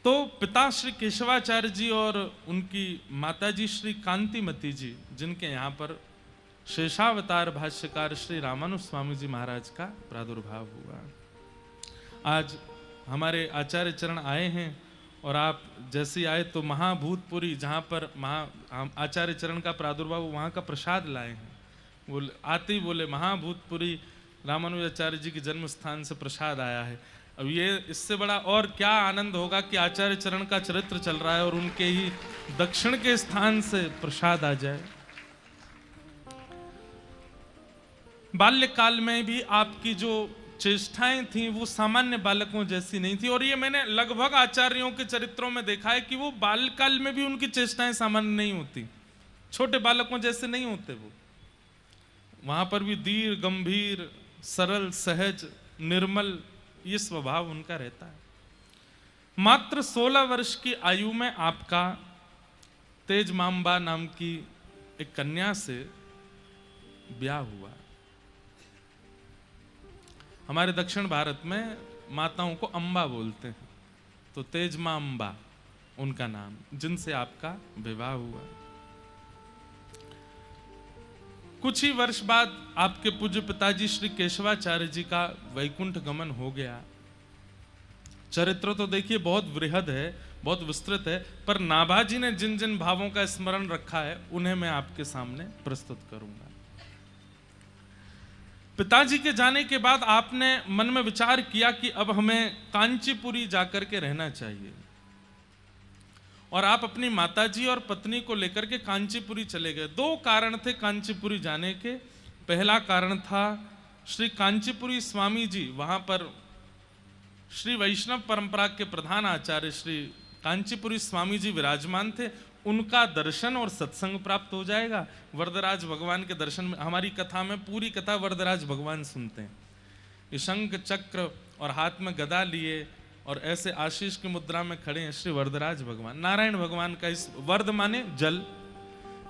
तो पिता श्री केशवाचार्य जी और उनकी माता जी श्री कांतिमती जी, जिनके यहाँ पर शेषावतार भाष्यकार श्री रामानुज स्वामी जी महाराज का प्रादुर्भाव हुआ। आज हमारे आचार्य चरण आए हैं और आप जैसे आए तो महाभूतपुरी, जहाँ पर आचार्य चरण का प्रादुर्भाव, वहाँ का प्रसाद लाए हैं। वो आते ही बोले महाभूतपुरी रामानुजाचार्य जी के जन्म स्थान से प्रसाद आया है। अब ये इससे बड़ा और क्या आनंद होगा कि आचार्य चरण का चरित्र चल रहा है और उनके ही दक्षिण के स्थान से प्रसाद आ जाए। बाल्यकाल में भी आपकी जो चेष्टाएं थी वो सामान्य बालकों जैसी नहीं थी, और ये मैंने लगभग आचार्यों के चरित्रों में देखा है कि वो बाल्यकाल में भी उनकी चेष्टाएं सामान्य नहीं होती, छोटे बालकों जैसे नहीं होते। वो वहां पर भी धीर गंभीर सरल सहज निर्मल ये स्वभाव उनका रहता है। मात्र 16 वर्ष की आयु में आपका तेज मांबा नाम की एक कन्या से ब्याह हुआ। हमारे दक्षिण भारत में माताओं को अम्बा बोलते हैं, तो तेज मां अम्बा उनका नाम, जिनसे आपका विवाह हुआ। कुछ ही वर्ष बाद आपके पूज्य पिताजी श्री केशवाचार्य जी का वैकुंठ गमन हो गया। चरित्र तो देखिए बहुत वृहद है, बहुत विस्तृत है, पर नाभाजी ने जिन जिन भावों का स्मरण रखा है उन्हें मैं आपके सामने प्रस्तुत करूंगा। पिताजी के जाने के बाद आपने मन में विचार किया कि अब हमें कांचीपुरी जाकर के रहना चाहिए, और आप अपनी माताजी और पत्नी को लेकर के कांचीपुरी चले गए। 2 कारण थे कांचीपुरी जाने के। पहला कारण था श्री कांचीपुरी स्वामी जी, वहां पर श्री वैष्णव परंपरा के प्रधान आचार्य श्री कांचीपुरी स्वामी जी विराजमान थे, उनका दर्शन और सत्संग प्राप्त हो जाएगा। वरदराज भगवान के दर्शन में, हमारी कथा में पूरी कथा वरदराज भगवान सुनते हैं। ये शंख चक्र और हाथ में गदा लिए और ऐसे आशीष की मुद्रा में खड़े हैं श्री वरदराज भगवान। नारायण भगवान का इस वर्द माने जल,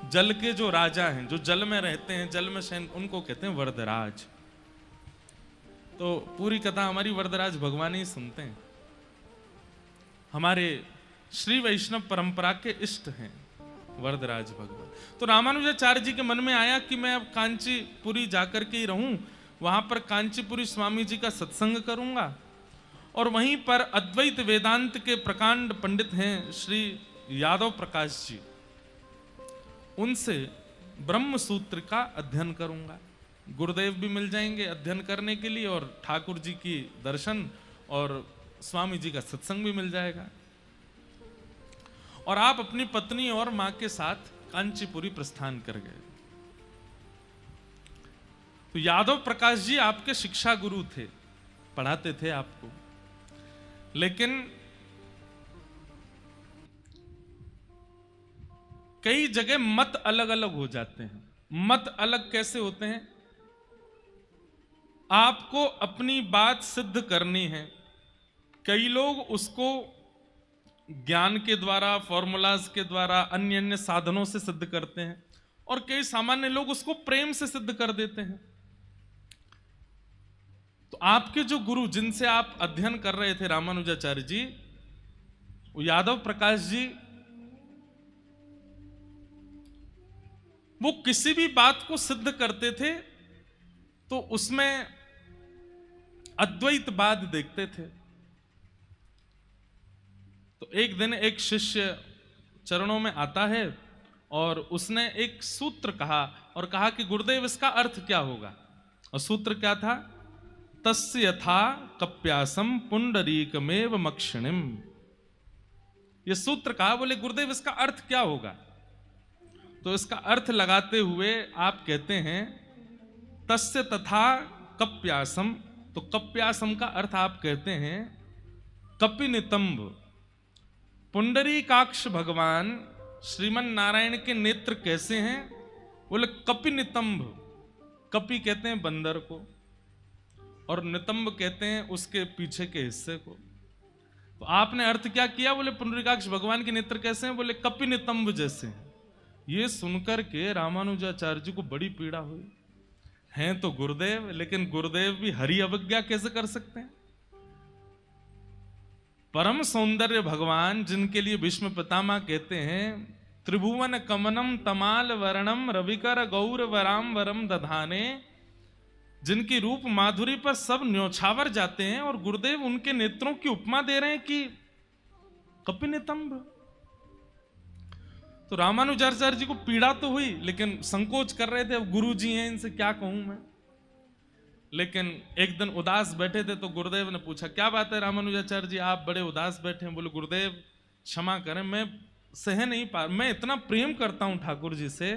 जल के जो राजा हैं, जो जल में रहते हैं, जल में शयन, उनको कहते हैं वरदराज। तो पूरी कथा हमारी वरदराज भगवान ही सुनते हैं। हमारे श्री वैष्णव परंपरा के इष्ट हैं वरदराज भगवान। तो रामानुजाचार्य जी के मन में आया कि मैं अब कांचीपुरी जाकर के ही रहूं, वहां पर कांचीपुरी स्वामी जी का सत्संग करूंगा, और वहीं पर अद्वैत वेदांत के प्रकांड पंडित हैं श्री यादव प्रकाश जी, उनसे ब्रह्म सूत्र का अध्ययन करूंगा। गुरुदेव भी मिल जाएंगे अध्ययन करने के लिए, और ठाकुर जी की दर्शन और स्वामी जी का सत्संग भी मिल जाएगा। और आप अपनी पत्नी और मां के साथ कांचीपुरी प्रस्थान कर गए। तो यादव प्रकाश जी आपके शिक्षा गुरु थे, पढ़ाते थे आपको, लेकिन कई जगह मत अलग अलग हो जाते हैं। मत अलग कैसे होते हैं? आपको अपनी बात सिद्ध करनी है, कई लोग उसको ज्ञान के द्वारा, फॉर्मूलाज के द्वारा, अन्य अन्य साधनों से सिद्ध करते हैं, और कई सामान्य लोग उसको प्रेम से सिद्ध कर देते हैं। तो आपके जो गुरु जिनसे आप अध्ययन कर रहे थे रामानुजाचार्य जी, वो यादव प्रकाश जी, वो किसी भी बात को सिद्ध करते थे तो उसमें अद्वैतवाद देखते थे। तो एक दिन एक शिष्य चरणों में आता है और उसने एक सूत्र कहा, और कहा कि गुरुदेव इसका अर्थ क्या होगा? और सूत्र क्या था? तस्य यथा कप्यासम पुंडरीकमेव मक्षिणिम। ये सूत्र कहा, बोले गुरुदेव इसका अर्थ क्या होगा? तो इसका अर्थ लगाते हुए आप कहते हैं तस्य तथा कप्यासम। तो कप्यासम का अर्थ आप कहते हैं कपिनितंब। पुंडरीकाक्ष भगवान श्रीमन नारायण के नेत्र कैसे हैं? बोले कपिनितंब। कपि कहते हैं बंदर को, और नितंब कहते हैं उसके पीछे के हिस्से को। तो आपने अर्थ क्या किया? बोले पुंडरीकाक्ष भगवान के नेत्र कैसे हैं? बोले कपिनितंब जैसे हैं। ये सुनकर के रामानुजाचार्य जी को बड़ी पीड़ा हुई। हैं तो गुरुदेव, लेकिन गुरुदेव भी हरि अवज्ञा कैसे कर सकते हैं? परम सौंदर्य भगवान, जिनके लिए भीष्म पितामह कहते हैं त्रिभुवन कमनम तमाल वर्णम रविकर गौर वराम वरम दधाने, जिनकी रूप माधुरी पर सब न्योछावर जाते हैं, और गुरुदेव उनके नेत्रों की उपमा दे रहे हैं कि कपिनितंब। तो रामानुजाचार्य जी को पीड़ा तो हुई, लेकिन संकोच कर रहे थे, अब गुरु जी हैं, इनसे क्या कहूं मैं। लेकिन एक दिन उदास बैठे थे तो गुरुदेव ने पूछा, क्या बात है रामानुजाचार्य जी, आप बड़े उदास बैठे हैं। बोले, गुरुदेव क्षमा करें, मैं सह नहीं पा, मैं इतना प्रेम करता हूं ठाकुर जी से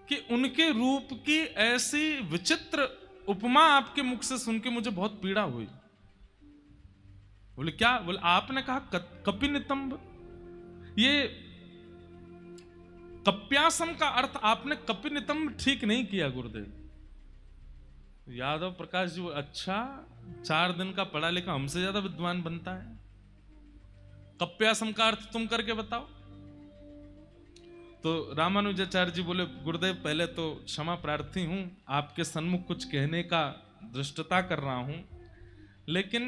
कि उनके रूप की ऐसी विचित्र उपमा आपके मुख से सुन के मुझे बहुत पीड़ा हुई। बोले, क्या? बोले, आपने कहा कपिनितंब। ये कप्यासम का अर्थ आपने कपिनितंब ठीक नहीं किया गुरुदेव। यादव प्रकाश जी, अच्छा, 4 दिन का पढ़ा लिखा हमसे ज्यादा विद्वान बनता है। कप्यासम का अर्थ तुम करके बताओ। तो रामानुजाचार्य जी बोले, गुरुदेव पहले तो क्षमा प्रार्थी हूं, आपके सन्मुख कुछ कहने का धृष्टता कर रहा हूं, लेकिन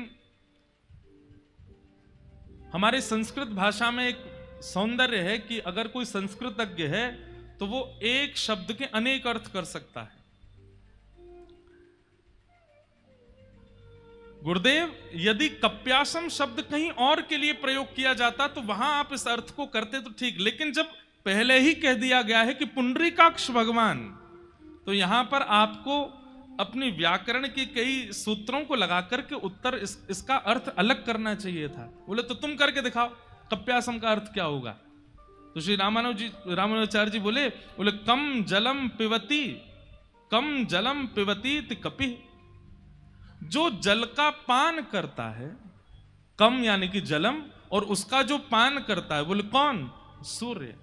हमारी संस्कृत भाषा में एक सौंदर्य है कि अगर कोई संस्कृतज्ञ है तो वो एक शब्द के अनेक अर्थ कर सकता है। गुरुदेव, यदि कप्यासम शब्द कहीं और के लिए प्रयोग किया जाता तो वहां आप इस अर्थ को करते तो ठीक, लेकिन जब पहले ही कह दिया गया है कि पुंडरीकाक्ष भगवान, तो यहां पर आपको अपनी व्याकरण की कई सूत्रों को लगा करके उत्तर इसका अर्थ अलग करना चाहिए था। बोले, तो तुम करके दिखाओ कप्यासम का अर्थ क्या होगा। तो श्री रामानुजाचार्य जी बोले, कम जलम पिबती कपि, जो जल का पान करता है, कम यानी कि जलम, और उसका जो पान करता है, बोले कौन? सूर्य।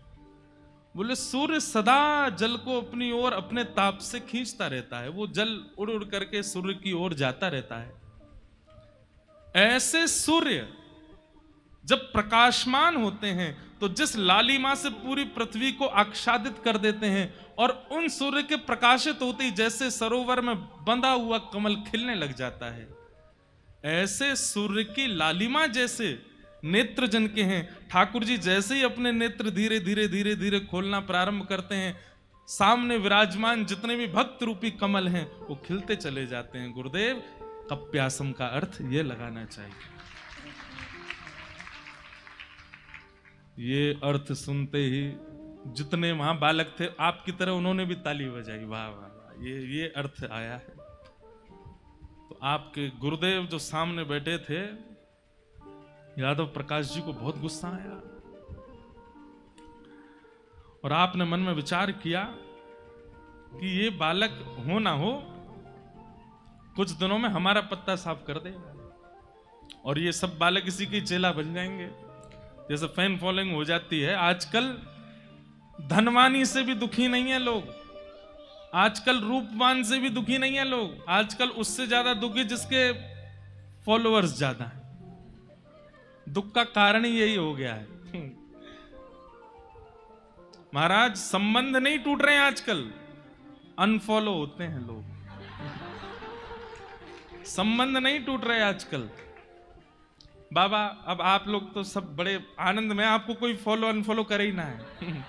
बोले, सूर्य सदा जल को अपनी ओर अपने ताप से खींचता रहता है, वो जल उड़ उड़ करके सूर्य की ओर जाता रहता है। ऐसे सूर्य जब प्रकाशमान होते हैं तो जिस लालिमा से पूरी पृथ्वी को आच्छादित कर देते हैं, और उन सूर्य के प्रकाशित होते ही जैसे सरोवर में बंधा हुआ कमल खिलने लग जाता है, ऐसे सूर्य की लालिमा जैसे नेत्र जन के हैं। ठाकुर जी जैसे ही अपने नेत्र धीरे धीरे धीरे धीरे खोलना प्रारंभ करते हैं, सामने विराजमान जितने भी भक्त रूपी कमल हैं वो खिलते चले जाते हैं। गुरुदेव, कप्यासम का अर्थ ये लगाना चाहिए। ये अर्थ सुनते ही जितने वहां बालक थे आपकी तरह उन्होंने भी ताली बजाई, वाह वाह वाह, ये अर्थ आया है। तो आपके गुरुदेव जो सामने बैठे थे, यादव प्रकाश जी को बहुत गुस्सा आया, और आपने मन में विचार किया कि ये बालक हो ना हो, कुछ दिनों में हमारा पत्ता साफ कर देगा, और ये सब बालक इसी के चेला बन जाएंगे। जैसे फैन फॉलोइंग हो जाती है आजकल, धनवानी से भी दुखी नहीं है लोग, आजकल रूपवान से भी दुखी नहीं है लोग, आजकल उससे ज्यादा दुखी जिसके फॉलोअर्स ज्यादा है। दुख का कारण ही यही हो गया है। महाराज, संबंध नहीं टूट रहे हैं आजकल, अनफॉलो होते हैं लोग। संबंध नहीं टूट रहे आजकल। बाबा, अब आप लोग तो सब बड़े आनंद में, आपको कोई फॉलो अनफॉलो करे ही ना है।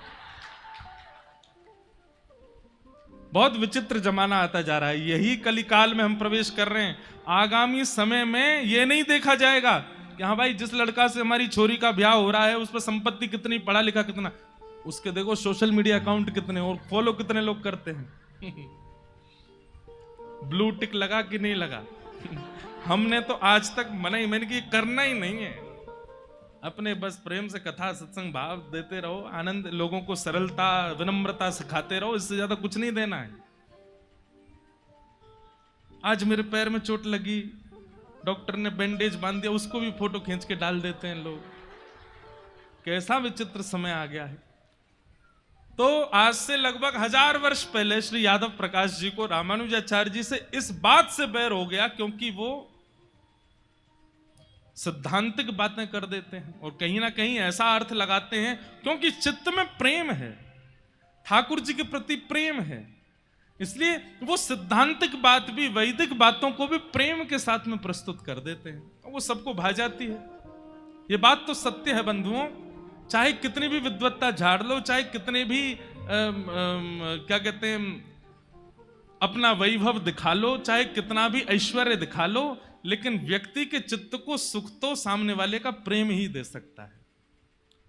बहुत विचित्र जमाना आता जा रहा है, यही कलिकाल में हम प्रवेश कर रहे हैं। आगामी समय में यह नहीं देखा जाएगा कि हाँ भाई, जिस लड़का से हमारी छोरी का ब्याह हो रहा है उस पर संपत्ति कितनी, पढ़ा लिखा कितना, उसके देखो सोशल मीडिया अकाउंट कितने और फॉलो कितने लोग करते हैं। ब्लू टिक लगा कि नहीं लगा। हमने तो आज तक मना ही, मैंने कि करना ही नहीं है। अपने बस प्रेम से कथा सत्संग भाव देते रहो, आनंद, लोगों को सरलता विनम्रता सिखाते रहो, इससे ज्यादा कुछ नहीं देना है। आज मेरे पैर में चोट लगी, डॉक्टर ने बैंडेज बांध दिया, उसको भी फोटो खींच के डाल देते हैं लोग। कैसा विचित्र समय आ गया है। तो आज से लगभग 1000 वर्ष पहले श्री यादव प्रकाश जी को रामानुजाचार्य जी से इस बात से बैर हो गया क्योंकि वो सिद्धांतिक बातें कर देते हैं और कहीं ना कहीं ऐसा अर्थ लगाते हैं क्योंकि चित्त में प्रेम है, ठाकुर जी के प्रति प्रेम है, इसलिए वो सिद्धांतिक बात भी, वैदिक बातों को भी प्रेम के साथ में प्रस्तुत कर देते हैं, वो सबको भा जाती है। ये बात तो सत्य है बंधुओं, चाहे कितनी भी विद्वत्ता झाड़ लो, चाहे कितने भी क्या कहते हैं अपना वैभव दिखा लो, चाहे कितना भी ऐश्वर्य दिखा लो, लेकिन व्यक्ति के चित्त को सुख तो सामने वाले का प्रेम ही दे सकता है।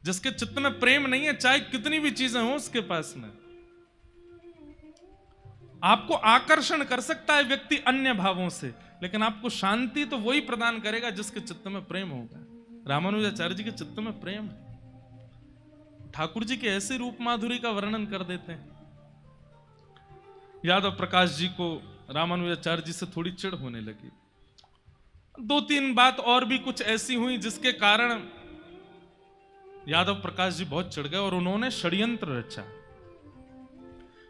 जिसके चित्त में प्रेम नहीं है, चाहे कितनी भी चीजें हो उसके पास में, आपको आकर्षण कर सकता है व्यक्ति अन्य भावों से, लेकिन आपको शांति तो वही प्रदान करेगा जिसके चित्त में प्रेम होगा। रामानुजाचार्य जी के चित्त में प्रेम है। ठाकुर जी के ऐसे रूप माधुरी का वर्णन कर देते हैं। यादव प्रकाश जी को रामानुजाचार्य जी से थोड़ी चिढ़ होने लगी। 2-3 बात और भी कुछ ऐसी हुई जिसके कारण यादव प्रकाश जी बहुत चिढ़ गए और उन्होंने षड्यंत्र रचा।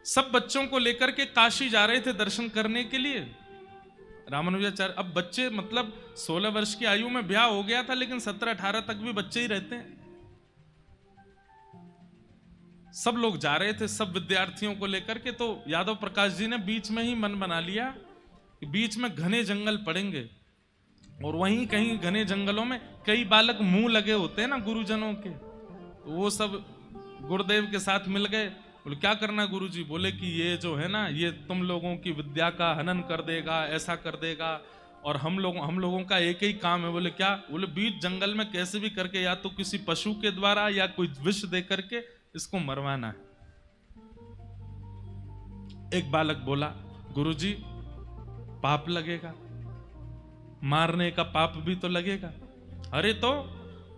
सब बच्चों को लेकर के काशी जा रहे थे दर्शन करने के लिए। रामानुजाचार्य, अब बच्चे मतलब 16 वर्ष की आयु में ब्याह हो गया था, लेकिन 17-18 तक भी बच्चे ही रहते हैं। सब लोग जा रहे थे, सब विद्यार्थियों को लेकर के, तो यादव प्रकाश जी ने बीच में ही मन बना लिया कि बीच में घने जंगल पड़ेंगे और वहीं कहीं घने जंगलों में कई बालक मुंह लगे होते हैं ना गुरुजनों के, तो वो सब गुरुदेव के साथ मिल गए। बोले क्या करना गुरुजी? बोले कि ये जो है ना, ये तुम लोगों की विद्या का हनन कर देगा, ऐसा कर देगा, और हम लोगों का एक ही काम है। बोले क्या? बोले बीच जंगल में कैसे भी करके या तो किसी पशु के द्वारा या कोई विष दे करके इसको मरवाना है। एक बालक बोला गुरुजी पाप लगेगा, मारने का पाप भी तो लगेगा। अरे तो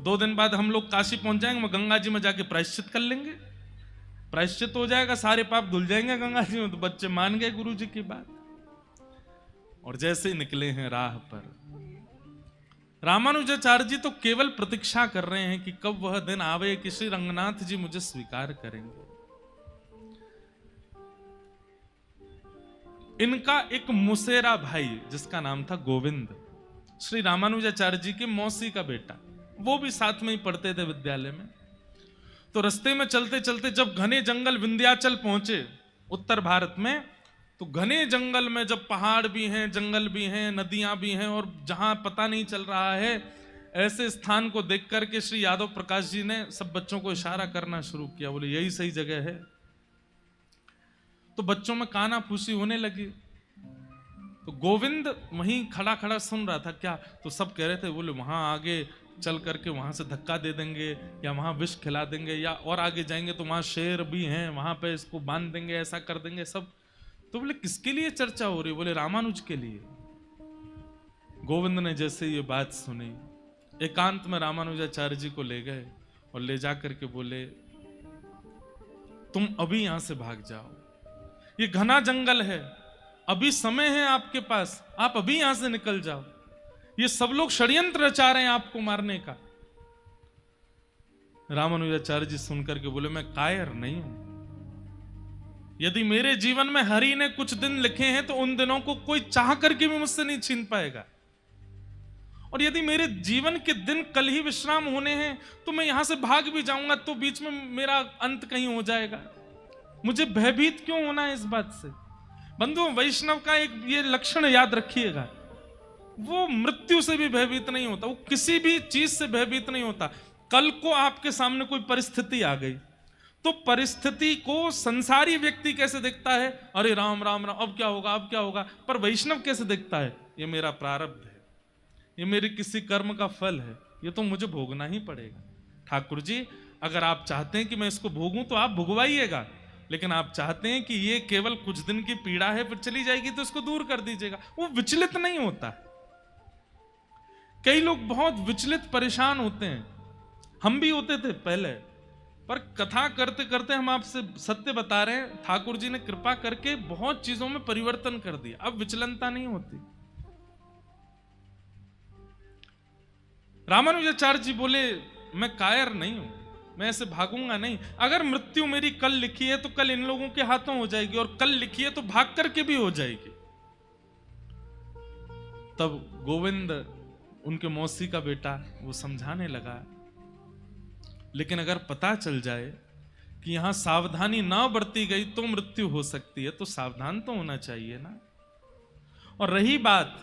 2 दिन बाद हम लोग काशी पहुंच जाएंगे, गंगा जी में जाके प्रायश्चित कर लेंगे, प्रायश्चित हो जाएगा, सारे पाप धुल जाएंगे गंगा जी में। तो बच्चे मान गए गुरुजी की बात और जैसे ही निकले हैं राह पर, रामानुजाचार्य जी तो केवल प्रतीक्षा कर रहे हैं कि कब वह दिन आवे कि श्री रंगनाथ जी मुझे स्वीकार करेंगे। इनका एक मुसेरा भाई जिसका नाम था गोविंद, श्री रामानुजाचार्य जी की मौसी का बेटा, वो भी साथ में ही पढ़ते थे विद्यालय में। तो रास्ते में चलते चलते जब घने जंगल विंध्याचल पहुंचे उत्तर भारत में, तो घने जंगल में जब पहाड़ भी हैं, जंगल भी हैं, नदियां भी हैं और जहां पता नहीं चल रहा है, ऐसे स्थान को देख करके श्री यादव प्रकाश जी ने सब बच्चों को इशारा करना शुरू किया। बोले यही सही जगह है। तो बच्चों में काना फूसी होने लगी। तो गोविंद वहीं खड़ा खड़ा सुन रहा था। क्या? तो सब कह रहे थे, बोले वहां आगे चल करके वहां से धक्का दे देंगे या वहां विष खिला देंगे, या और आगे जाएंगे तो वहां शेर भी हैं, वहां पे इसको बांध देंगे, ऐसा कर देंगे सब। तो बोले किसके लिए चर्चा हो रही? बोले रामानुज के लिए। गोविंद ने जैसे ये बात सुनी, एकांत में रामानुजाचार्य जी को ले गए और ले जाकर के बोले तुम अभी यहां से भाग जाओ, ये घना जंगल है, अभी समय है आपके पास, आप अभी यहां से निकल जाओ, ये सब लोग षड्यंत्र रचा रहे हैं आपको मारने का। रामानुजाचार्य जी सुनकर के बोले मैं कायर नहीं हूं। यदि मेरे जीवन में हरि ने कुछ दिन लिखे हैं तो उन दिनों को कोई चाह करके भी मुझसे नहीं छीन पाएगा, और यदि मेरे जीवन के दिन कल ही विश्राम होने हैं तो मैं यहां से भाग भी जाऊंगा तो बीच में मेरा अंत कहीं हो जाएगा। मुझे भयभीत क्यों होना है इस बात से? बंधुओं, वैष्णव का एक ये लक्षण याद रखिएगा, वो मृत्यु से भी भयभीत नहीं होता, वो किसी भी चीज से भयभीत नहीं होता। कल को आपके सामने कोई परिस्थिति आ गई तो परिस्थिति को संसारी व्यक्ति कैसे देखता है? अरे राम राम राम, अब क्या होगा, अब क्या होगा। पर वैष्णव कैसे देखता है? ये मेरा प्रारब्ध है, ये मेरे किसी कर्म का फल है, ये तो मुझे भोगना ही पड़ेगा। ठाकुर जी अगर आप चाहते हैं कि मैं इसको भोगूं तो आप भुगवाइएगा, लेकिन आप चाहते हैं कि ये केवल कुछ दिन की पीड़ा है फिर चली जाएगी तो इसको दूर कर दीजिएगा। वो विचलित नहीं होता। कई लोग बहुत विचलित परेशान होते हैं, हम भी होते थे पहले, पर कथा करते करते हम आपसे सत्य बता रहे हैं, ठाकुर जी ने कृपा करके बहुत चीजों में परिवर्तन कर दिया, अब विचलनता नहीं होती। रामानुजाचार्य जी बोले मैं कायर नहीं हूं, मैं ऐसे भागूंगा नहीं। अगर मृत्यु मेरी कल लिखी है तो कल इन लोगों के हाथों हो जाएगी, और कल लिखी है तो भाग करके भी हो जाएगी। तब गोविंद उनके मौसी का बेटा वो समझाने लगा, लेकिन अगर पता चल जाए कि यहां सावधानी ना बरती गई तो मृत्यु हो सकती है, तो सावधान तो होना चाहिए ना। और रही बात,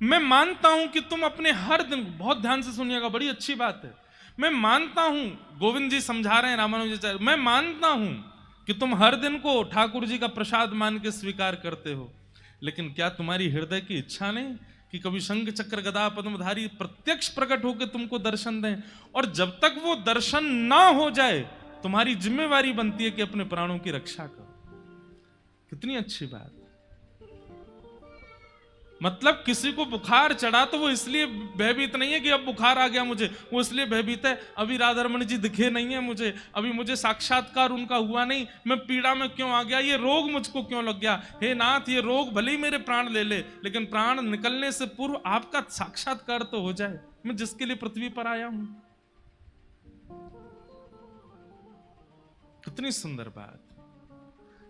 मैं मानता हूं कि तुम अपने हर दिन, बहुत ध्यान से सुनिएगा, बड़ी अच्छी बात है, मैं मानता हूं, गोविंद जी समझा रहे हैं रामानुजाचार्य, मैं मानता हूं कि तुम हर दिन को ठाकुर जी का प्रसाद मान के स्वीकार करते हो, लेकिन क्या तुम्हारी हृदय की इच्छा नहीं कि कभी शंख चक्र गदा पद्मधारी प्रत्यक्ष प्रकट होकर तुमको दर्शन दें? और जब तक वो दर्शन ना हो जाए, तुम्हारी जिम्मेवारी बनती है कि अपने प्राणों की रक्षा करो। कितनी अच्छी बात। मतलब किसी को बुखार चढ़ा तो वो इसलिए भयभीत नहीं है कि अब बुखार आ गया मुझे, वो इसलिए भयभीत है अभी राधारमण जी दिखे नहीं है मुझे, अभी मुझे साक्षात्कार उनका हुआ नहीं, मैं पीड़ा में क्यों आ गया, ये रोग मुझको क्यों लग गया। हे नाथ, ये रोग भले ही मेरे प्राण ले ले, लेकिन प्राण निकलने से पूर्व आपका साक्षात्कार तो हो जाए, मैं जिसके लिए पृथ्वी पर आया हूं। कितनी सुंदर बात।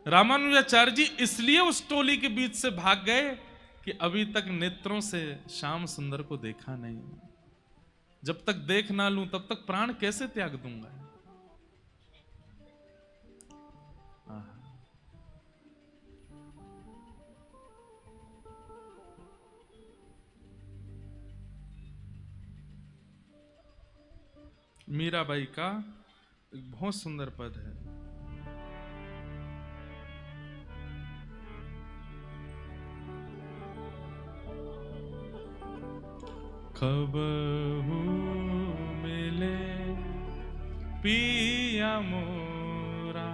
रामानुजाचार्य जी इसलिए उस टोली के बीच से भाग गए कि अभी तक नेत्रों से श्याम सुंदर को देखा नहीं, जब तक देख ना लूं तब तक प्राण कैसे त्याग दूंगा। मीराबाई का एक बहुत सुंदर पद है, कबहू मिले पिया मोरा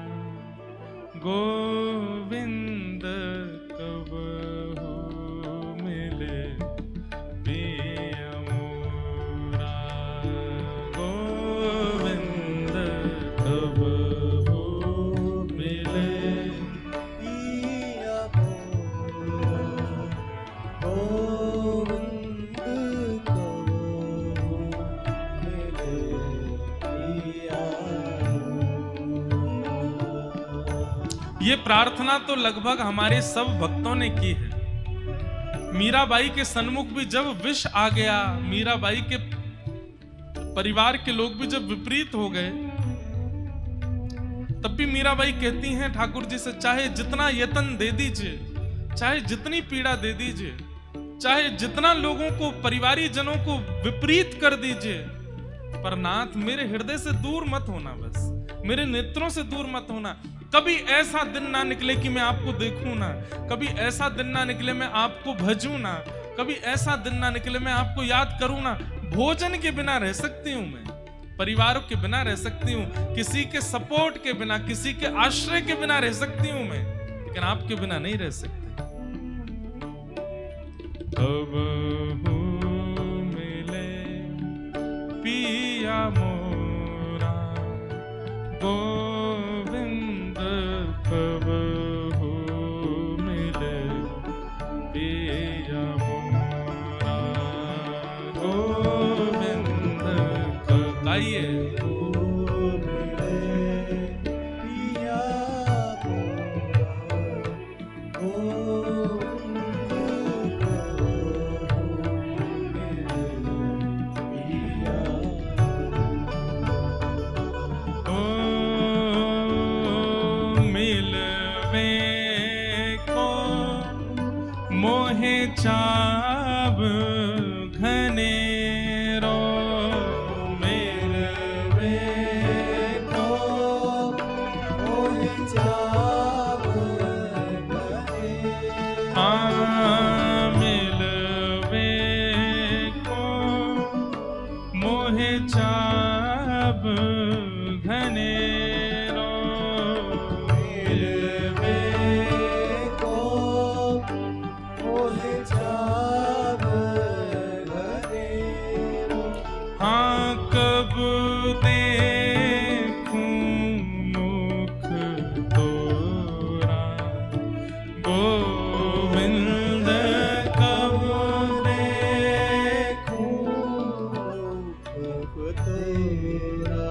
गोविंद, कबहू मिले पिया मोरा गोविंद, कबहू मिले पिया मोरा ये प्रार्थना तो लगभग हमारे सब भक्तों ने की है। मीराबाई के सन्मुख भी जब विष आ गया, मीराबाई के परिवार के लोग भी जब विपरीत हो गए, तब भी मीराबाई कहती हैं ठाकुर जी से, चाहे जितना यतन दे दीजिए, चाहे जितनी पीड़ा दे दीजिए, चाहे जितना लोगों को, परिवारी जनों को विपरीत कर दीजिए, पर नाथ मेरे हृदय से दूर मत होना, बस मेरे नेत्रों से दूर मत होना। कभी ऐसा दिन ना निकले कि मैं आपको देखूं ना, कभी ऐसा दिन ना निकले मैं आपको भजूं ना, कभी ऐसा दिन ना निकले मैं आपको याद करूं ना। भोजन के बिना रह सकती हूं मैं, परिवार के बिना रह सकती हूं, किसी के सपोर्ट के बिना, किसी के आश्रय के बिना रह सकती हूं मैं, लेकिन आपके बिना नहीं रह सकती। कबहू मिले पिया मोरा गोविंद, कबहू मिले पिया मोरा गोविंद, गाइए चाब घनेरो, मिलवे को मोहे चाब घनेरो, हाँ मिलवे को मोहे चाब घनेरो, मिलवे को मोहे चाब घनेरो, हाँ कब देखूं मुख तोरा गोविंद, कब देखूं मुख तोरा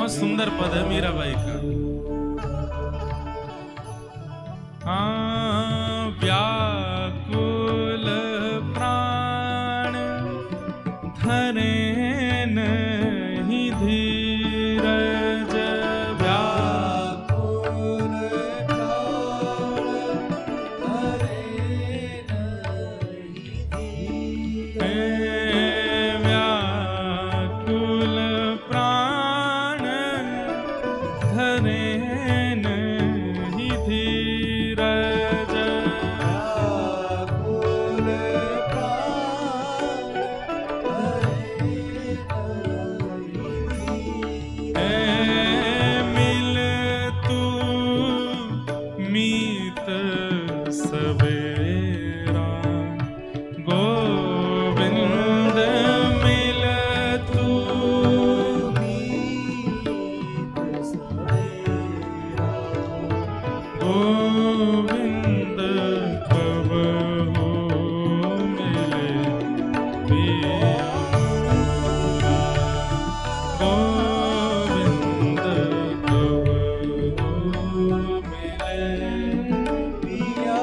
बहुत सुंदर पद है मीराबाई का। हाँ, व्याकुल प्राण धरे नहीं धीरज, व्याकुल प्राण धरे नहीं धीरज, व्याकुल प्राण धरे नहीं धीरज, व्याकुल मिल तू मीत सवेरा, गोविंद मिल तू मीत सवेरा, गोविंद कब हो मिले पिया, गोविंद कब हो मिले पिया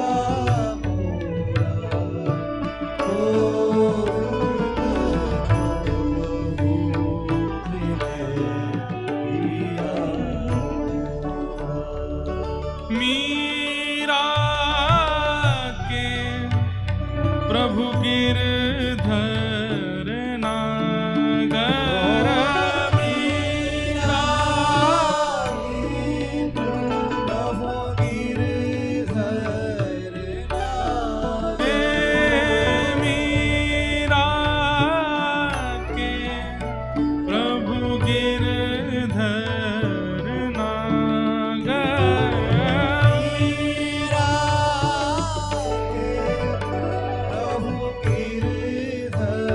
मोरा, गोविंद मीरा के प्रभु गिरधर नागर, मीरा के प्रभु गिरधर नागर, मीरा के प्रभु गिरधर नागर, मीरा के प्रभु गिरधर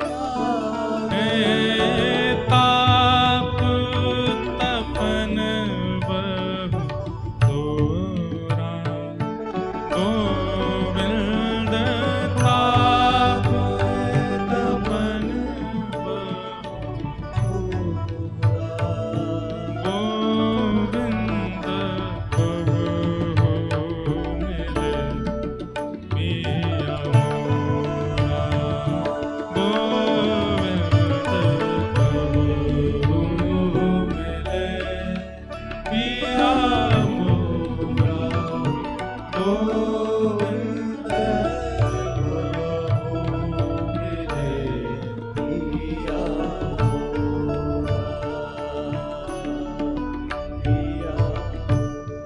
नागर, ताप तपन बहु तोरा, गोविंद ताप तपन बहु तोरा, गोविंद कब हो मिले पिया मोरा, गोविंद कब हो मिले पिया मोरा, गोविंद कब हो मिले पिया मोरा।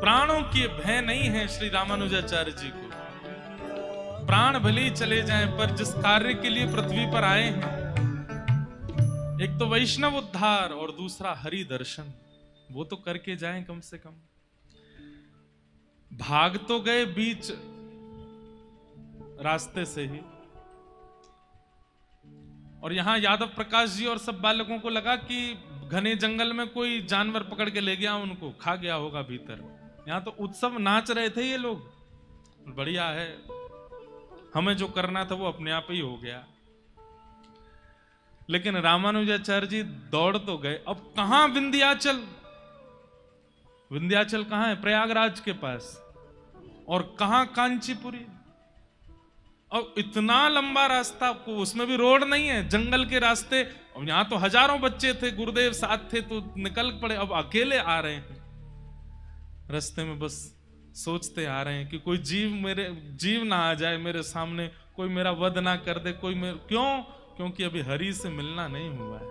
प्राणों की भय नहीं है श्री रामानुजाचार्य जी को। प्राण भले ही चले जाएं, पर जिस कार्य के लिए पृथ्वी पर आए हैं, एक तो वैष्णव उद्धार और दूसरा हरि दर्शन, वो तो करके जाएं कम से कम। भाग तो गए बीच रास्ते से ही, और यहां यादव प्रकाश जी और सब बालकों को लगा कि घने जंगल में कोई जानवर पकड़ के ले गया, उनको खा गया होगा भीतर। यहां तो उत्सव नाच रहे थे ये लोग, बढ़िया है, हमें जो करना था वो अपने आप ही हो गया। लेकिन रामानुजाचार्य जी दौड़ तो गए, अब कहां विंध्याचल, विंध्याचल कहां है? प्रयागराज के पास। और कहां कांचीपुरी। और इतना लंबा रास्ता, आपको उसमें भी रोड नहीं है, जंगल के रास्ते। और यहां तो हजारों बच्चे थे, गुरुदेव साथ थे तो निकल पड़े, अब अकेले आ रहे हैं रास्ते में, बस सोचते आ रहे हैं कि कोई जीव ना आ जाए मेरे सामने, कोई मेरा वध ना कर दे, कोई मेरे, क्यों? क्योंकि अभी हरि से मिलना नहीं हुआ है।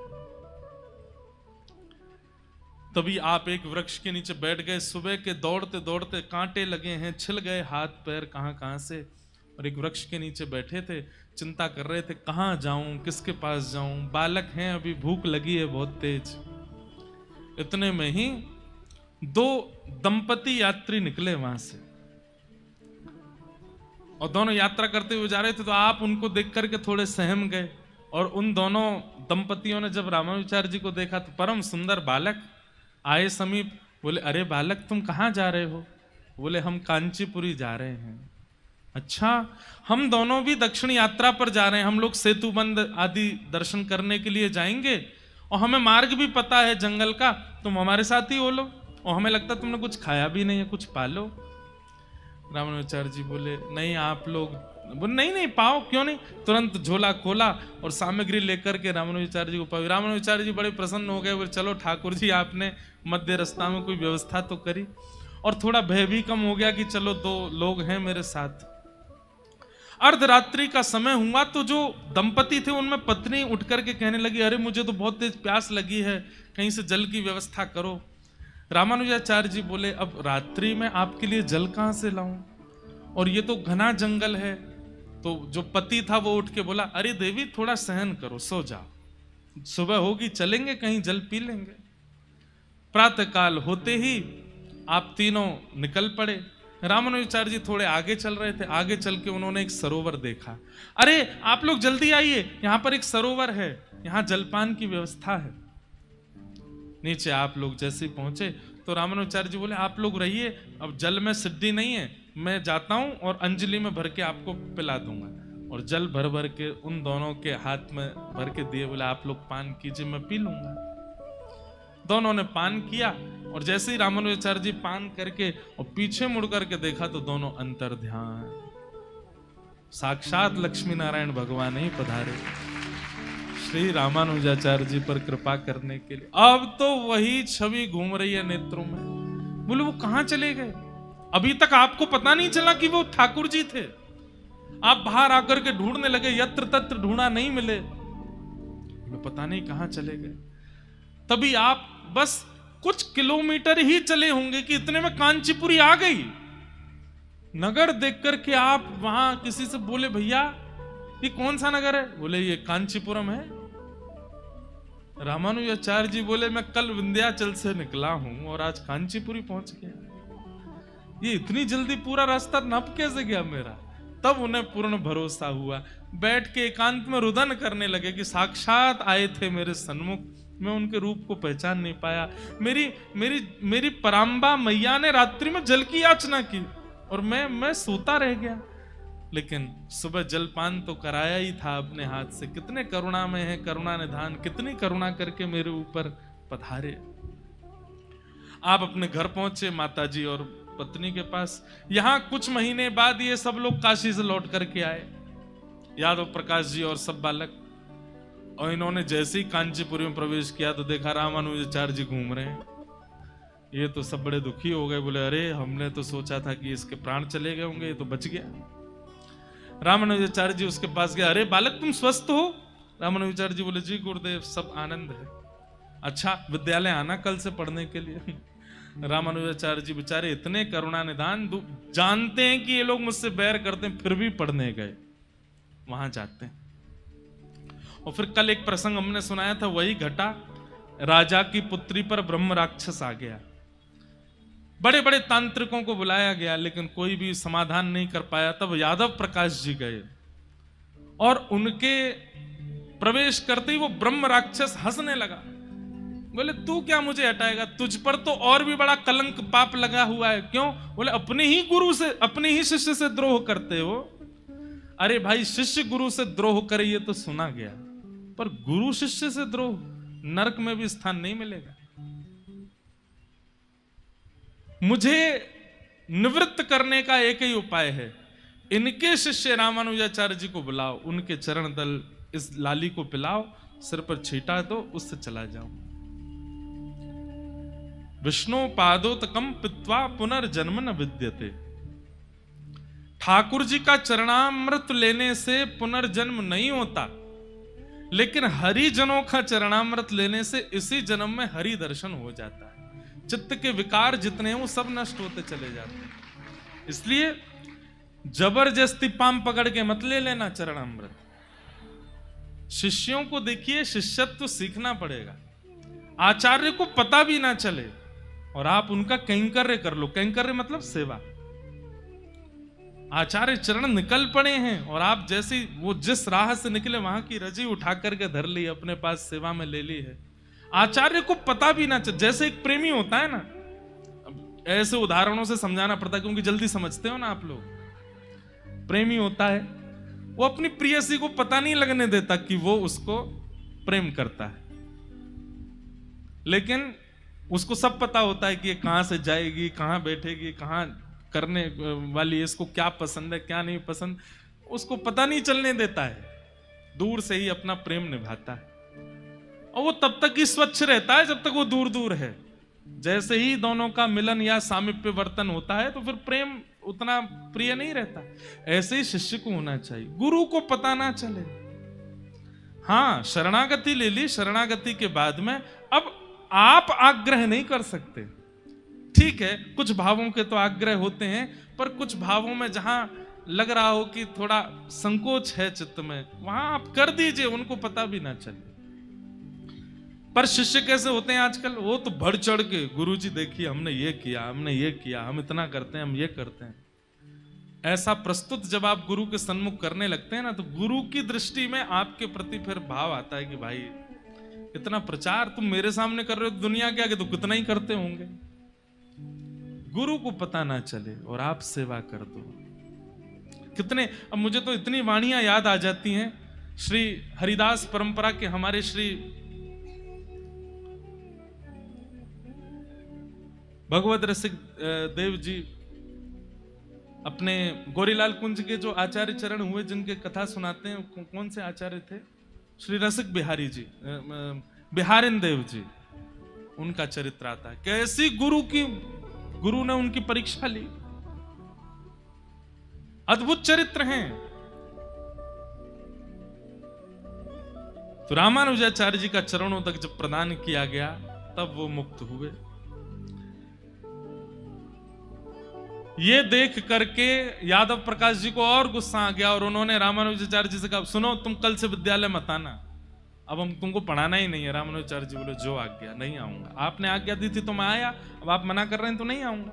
तभी आप एक वृक्ष के नीचे बैठ गए। सुबह के दौड़ते दौड़ते कांटे लगे हैं, छिल गए हाथ पैर कहां से, और एक वृक्ष के नीचे बैठे थे, चिंता कर रहे थे कहां जाऊं, किसके पास जाऊं। बालक हैं, अभी भूख लगी है बहुत तेज। इतने में ही दो दंपति यात्री निकले वहां से, और दोनों यात्रा करते हुए जा रहे थे। तो आप उनको देख करके थोड़े सहम गए, और उन दोनों दंपतियों ने जब रामानुजाचार्य जी को देखा तो परम सुंदर बालक आए समीप। बोले, अरे बालक तुम कहाँ जा रहे हो? बोले, हम कांचीपुरी जा रहे हैं। अच्छा, हम दोनों भी दक्षिण यात्रा पर जा रहे हैं, हम लोग सेतुबंद आदि दर्शन करने के लिए जाएंगे, और हमें मार्ग भी पता है जंगल का, तुम हमारे साथ ही हो लो, और हमें लगता तुमने कुछ खाया भी नहीं है, कुछ पालो। रामानुजाचार्य जी बोले नहीं आप लोग, बोले नहीं नहीं पाओ, क्यों नहीं। तुरंत झोला खोला और सामग्री लेकर के रामानुजाचार्य जी को पाई। रामानुजाचार्य जी बड़े प्रसन्न हो गए, बोले चलो ठाकुर जी आपने मध्य रास्ता में कोई व्यवस्था तो करी, और थोड़ा भय भी कम हो गया कि चलो 2 लोग हैं मेरे साथ। अर्धरात्रि का समय हुआ तो जो दंपति थे उनमें पत्नी उठ करके कहने लगी, अरे मुझे तो बहुत तेज प्यास लगी है, कहीं से जल की व्यवस्था करो। रामानुजाचार्य जी बोले अब रात्रि में आपके लिए जल कहां से लाऊं, और ये तो घना जंगल है। तो जो पति था वो उठ के बोला, अरे देवी थोड़ा सहन करो, सो जाओ, सुबह होगी चलेंगे कहीं जल पी लेंगे। प्रातः काल होते ही आप तीनों निकल पड़े। रामानुजाचार्य जी थोड़े आगे चल रहे थे, आगे चल के उन्होंने एक सरोवर देखा। अरे आप लोग जल्दी आइए, यहां पर एक सरोवर है, यहां जलपान की व्यवस्था है। नीचे आप लोग जैसे पहुंचे तो रामानुजाचार्य जी बोले आप लोग रहिए, अब जल में सिद्धि नहीं है, मैं जाता हूं और अंजलि में भर के आपको पिला दूंगा। और जल भर भर के उन दोनों के हाथ में भर के दिए, बोले आप लोग पान कीजिए, मैं पी लूंगा। दोनों ने पान किया, और जैसे ही रामानुजाचार्य जी पान करके और पीछे मुड़ करके देखा तो दोनों अंतर ध्यान, साक्षात लक्ष्मी नारायण भगवान ही पधारे श्री रामानुजाचार्य जी पर कृपा करने के लिए। अब तो वही छवि घूम रही है नेत्रों में। बोले वो कहां चले गए, अभी तक आपको पता नहीं चला कि वो ठाकुर जी थे। आप बाहर आकर के ढूंढने लगे, यत्र तत्र ढूंढा, नहीं मिले, पता नहीं कहां चले गए। तभी आप बस कुछ किलोमीटर ही चले होंगे कि इतने में कांचीपुरी आ गई। नगर देख करके आप वहां किसी से बोले, भैया ये कौन सा नगर है? बोले ये कांचीपुरम है। रामानुजाचार्य जी बोले मैं कल विंध्याचल से निकला हूं और आज कांचीपुरी पहुंच गया। ये इतनी जल्दी पूरा रास्ता नप कैसे गया मेरा? तब उन्हें पूर्ण भरोसा हुआ। बैठ के एकांत में रुदन करने लगे कि साक्षात आए थे मेरे सन्मुख, मैं उनके रूप को पहचान नहीं पाया। मेरी मेरी मेरी पराम्बा मैया ने रात्रि में जल की याचना की और मैं सोता रह गया, लेकिन सुबह जलपान तो कराया ही था अपने हाथ से। कितने करुणा में है करुणा निधान, कितनी करुणा करके मेरे ऊपर पधारे। आप अपने घर पहुंचे माताजी और पत्नी के पास। यहां कुछ महीने बाद ये सब लोग काशी से लौट करके आए, यादव प्रकाश जी और सब बालक। और इन्होंने जैसे ही कांचीपुरी में प्रवेश किया तो देखा रामानुजाचार्य जी घूम रहे हैं। ये तो सब बड़े दुखी हो गए, बोले अरे हमने तो सोचा था कि इसके प्राण चले गए होंगे, ये तो बच गया। रामानुजाचार्य जी उसके पास गया, अरे बालक तुम स्वस्थ हो? रामानुजाचार्य जी बोले जी गुरुदेव सब आनंद है। अच्छा विद्यालय आना कल से पढ़ने के लिए। रामानुजाचार्य जी बेचारे इतने करुणा निधान, जानते हैं कि ये लोग मुझसे बैर करते हैं, फिर भी पढ़ने गए, वहां जाते हैं। और फिर कल एक प्रसंग हमने सुनाया था, वही घटा। राजा की पुत्री पर ब्रह्म राक्षस आ गया। बड़े बड़े तांत्रिकों को बुलाया गया, लेकिन कोई भी समाधान नहीं कर पाया। तब यादव प्रकाश जी गए और उनके प्रवेश करते ही वो ब्रह्म राक्षस हंसने लगा। बोले तू क्या मुझे हटाएगा, तुझ पर तो और भी बड़ा कलंक पाप लगा हुआ है। क्यों? बोले अपने ही गुरु से, अपने ही शिष्य से द्रोह करते हो। अरे भाई शिष्य गुरु से द्रोह करे ये तो सुना गया, पर गुरु शिष्य से द्रोह नरक में भी स्थान नहीं मिलेगा। मुझे निवृत्त करने का एक ही उपाय है, इनके शिष्य रामानुजाचार्य जी को बुलाओ, उनके चरण दल इस लाली को पिलाओ, सिर पर छीटा दो, उससे चला जाओ। विष्णु पादोतकम पित्वा पुनर्जन्म न विद्यते। ठाकुर जी का चरणामृत लेने से पुनर्जन्म नहीं होता, लेकिन हरि जनों का चरणामृत लेने से इसी जन्म में हरि दर्शन हो जाता है। चित्त के विकार जितने हैं वो सब नष्ट होते चले जाते हैं। इसलिए जबरदस्ती पाम पकड़ के मत ले लेना चरणामृत। शिष्यों को देखिए, शिष्यत्व सीखना पड़ेगा। आचार्य को पता भी ना चले और आप उनका कैंकर्य कर लो। कैंकर्य मतलब सेवा। आचार्य चरण निकल पड़े हैं और आप जैसे वो जिस राह से निकले वहां की रजी उठा करके धर ली, अपने पास सेवा में ले ली है। आचार्य को पता भी ना चले। जैसे एक प्रेमी होता है ना, अब ऐसे उदाहरणों से समझाना पड़ता है क्योंकि जल्दी समझते हो ना आप लोग। प्रेमी होता है, वो अपनी प्रेयसी को पता नहीं लगने देता कि वो उसको प्रेम करता है। लेकिन उसको सब पता होता है कि ये कहाँ से जाएगी, कहाँ बैठेगी, कहाँ करने वाली है, इसको क्या पसंद है क्या नहीं पसंद, उसको पता नहीं चलने देता है, दूर से ही अपना प्रेम निभाता है। और वो तब तक ही स्वच्छ रहता है जब तक वो दूर दूर है। जैसे ही दोनों का मिलन या सामीप्य वर्तन होता है तो फिर प्रेम उतना प्रिय नहीं रहता। ऐसे ही शिष्य को होना चाहिए, गुरु को पता ना चले। हाँ, शरणागति ले ली, शरणागति के बाद में अब आप आग्रह नहीं कर सकते। ठीक है, कुछ भावों के तो आग्रह होते हैं, पर कुछ भावों में जहां लग रहा हो कि थोड़ा संकोच है चित्त में, वहां आप कर दीजिए, उनको पता भी ना चले। पर शिष्य कैसे होते हैं आजकल, वो तो बढ़ चढ़ के, गुरुजी देखिए हमने ये किया, हमने ये किया, हम इतना करते हैं, हम ये करते हैं। ऐसा प्रस्तुत जब आप गुरु के सन्मुख करने लगते हैं ना, तो गुरु की दृष्टि में आपके प्रति फिर भाव आता है कि भाई इतना प्रचार तुम मेरे सामने कर रहे हो, दुनिया के आगे तो कितना ही करते होंगे। गुरु को पता ना चले और आप सेवा कर दो। कितने, अब मुझे तो इतनी वाणियां याद आ जाती हैं श्री हरिदास परंपरा के हमारे श्री भगवत रसिक देव जी, अपने गौरीलाल कुंज के जो आचार्य चरण हुए, जिनके कथा सुनाते हैं, कौन से आचार्य थे, श्री रसिक बिहारी जी, बिहारिन देव जी, उनका चरित्र आता है। कैसी गुरु ने उनकी परीक्षा ली, अद्भुत चरित्र हैं। तो रामानुजाचार्य जी का चरणों तक जब प्रदान किया गया तब वो मुक्त हुए। ये देख करके यादव प्रकाश जी को और गुस्सा आ गया और उन्होंने रामानुजाचार्य जी से कहा, सुनो तुम कल से विद्यालय मत आना, अब हम तुमको पढ़ाना ही नहीं है। रामानुजाचार्य जी बोले, जो आज्ञा, नहीं आऊंगा। आपने आज्ञा दी थी तो मैं आया, अब आप मना कर रहे हैं तो नहीं आऊंगा।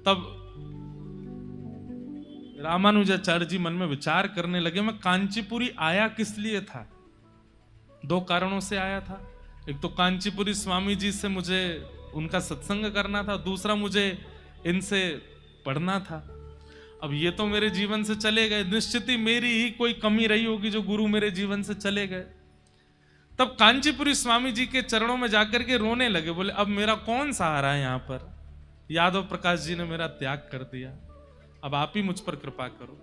तब रामानुजाचार्य जी मन में विचार करने लगे, मैं कांचीपुरी आया किस लिए था। दो कारणों से आया था। एक तो कांचीपुरी स्वामी जी से मुझे उनका सत्संग करना था, दूसरा मुझे इनसे पढ़ना था। अब ये तो मेरे जीवन से चले गए, निश्चित ही मेरी ही कोई कमी रही होगी जो गुरु मेरे जीवन से चले गए। तब कांचीपुरी स्वामी जी के चरणों में जाकर के रोने लगे, बोले अब मेरा कौन सहारा है यहाँ पर, यादव प्रकाश जी ने मेरा त्याग कर दिया, अब आप ही मुझ पर कृपा करो।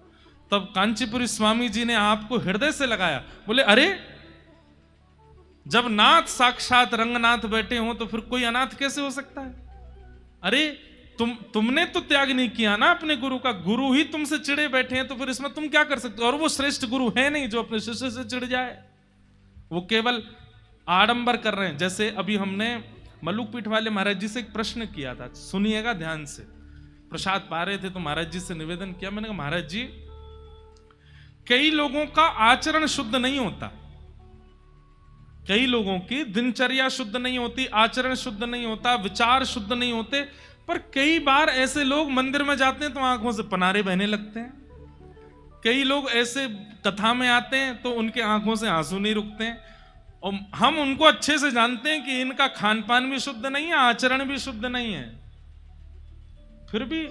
तब कांचीपुरी स्वामी जी ने आपको हृदय से लगाया, बोले अरे जब नाथ साक्षात रंगनाथ बैठे हो तो फिर कोई अनाथ कैसे हो सकता है। अरे तुमने तो त्याग नहीं किया ना अपने गुरु का, गुरु ही तुमसे चिढ़े बैठे हैं, तो फिर इसमें तुम क्या कर सकते हो। और वो श्रेष्ठ गुरु है नहीं जो अपने शिष्य से चिढ़ जाए, वो केवल आडंबर कर रहे हैं। जैसे अभी हमने मल्लुक पीठ वाले महाराज जी से एक प्रश्न किया था, सुनिएगा ध्यान से। प्रसाद पा रहे थे तो महाराज जी से निवेदन किया, मैंने कहा महाराज जी कई लोगों का आचरण शुद्ध नहीं होता, कई लोगों की दिनचर्या शुद्ध नहीं होती, आचरण शुद्ध नहीं होता, विचार शुद्ध नहीं होते, पर कई बार ऐसे लोग मंदिर में जाते हैं तो आंखों से पनारे बहने लगते हैं। कई लोग ऐसे कथा में आते हैं तो उनके आंखों से आंसू नहीं रुकते हैं, और हम उनको अच्छे से जानते हैं कि इनका खान पान भी शुद्ध नहीं है, आचरण भी शुद्ध नहीं है, फिर भी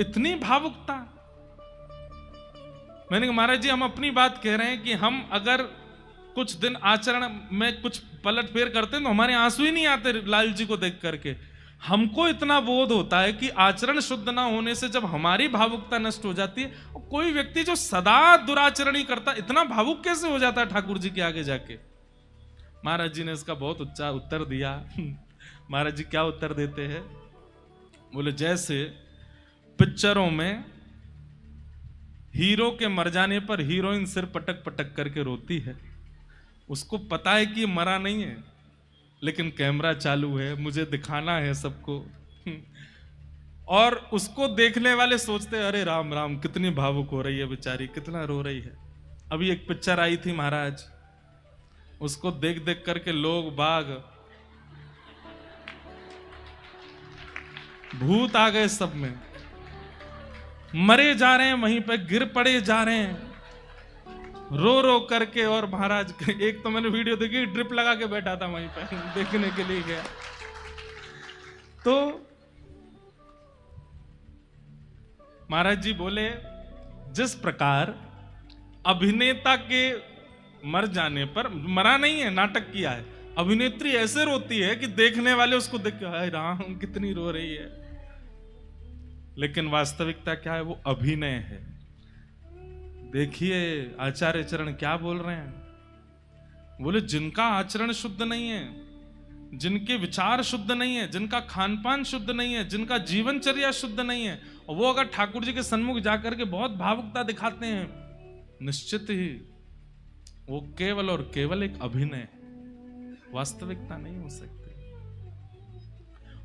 इतनी भावुकता। मैंने कहा महाराज जी हम अपनी बात कह रहे हैं कि हम अगर कुछ दिन आचरण में कुछ पलट फेर करते हैं तो हमारे आंसू ही नहीं आते लाल जी को देख करके। हमको इतना बोध होता है कि आचरण शुद्ध ना होने से जब हमारी भावुकता नष्ट हो जाती है, और कोई व्यक्ति जो सदा दुराचरण ही करता इतना भावुक कैसे हो जाता है ठाकुर जी के आगे जाके। महाराज जी ने इसका बहुत अच्छा उत्तर दिया। महाराज जी क्या उत्तर देते हैं, बोले जैसे पिक्चरों में हीरो के मर जाने पर हीरोइन सिर पटक पटक करके रोती है, उसको पता है कि मरा नहीं है लेकिन कैमरा चालू है, मुझे दिखाना है सबको। और उसको देखने वाले सोचते अरे राम राम कितनी भावुक हो रही है बेचारी, कितना रो रही है। अभी एक पिक्चर आई थी महाराज, उसको देख देख करके लोग बाग भूत आ गए, सब में मरे जा रहे हैं, वहीं पे गिर पड़े जा रहे हैं रो रो करके। और महाराज एक तो मैंने वीडियो देखी, ड्रिप लगा के बैठा था वहीं पे देखने के लिए गया। तो महाराज जी बोले जिस प्रकार अभिनेता के मर जाने पर, मरा नहीं है नाटक किया है, अभिनेत्री ऐसे रोती है कि देखने वाले उसको देख के हाय राम कितनी रो रही है, लेकिन वास्तविकता क्या है? वो अभिनय है। देखिए आचार्य चरण क्या बोल रहे हैं, बोले जिनका आचरण शुद्ध नहीं है, जिनके विचार शुद्ध नहीं है, जिनका खान पान शुद्ध नहीं है, जिनका जीवनचर्या शुद्ध नहीं है, और वो अगर ठाकुर जी के सन्मुख जाकर के बहुत भावुकता दिखाते हैं, निश्चित ही वो केवल और केवल एक अभिनय है, वास्तविकता नहीं हो सकती।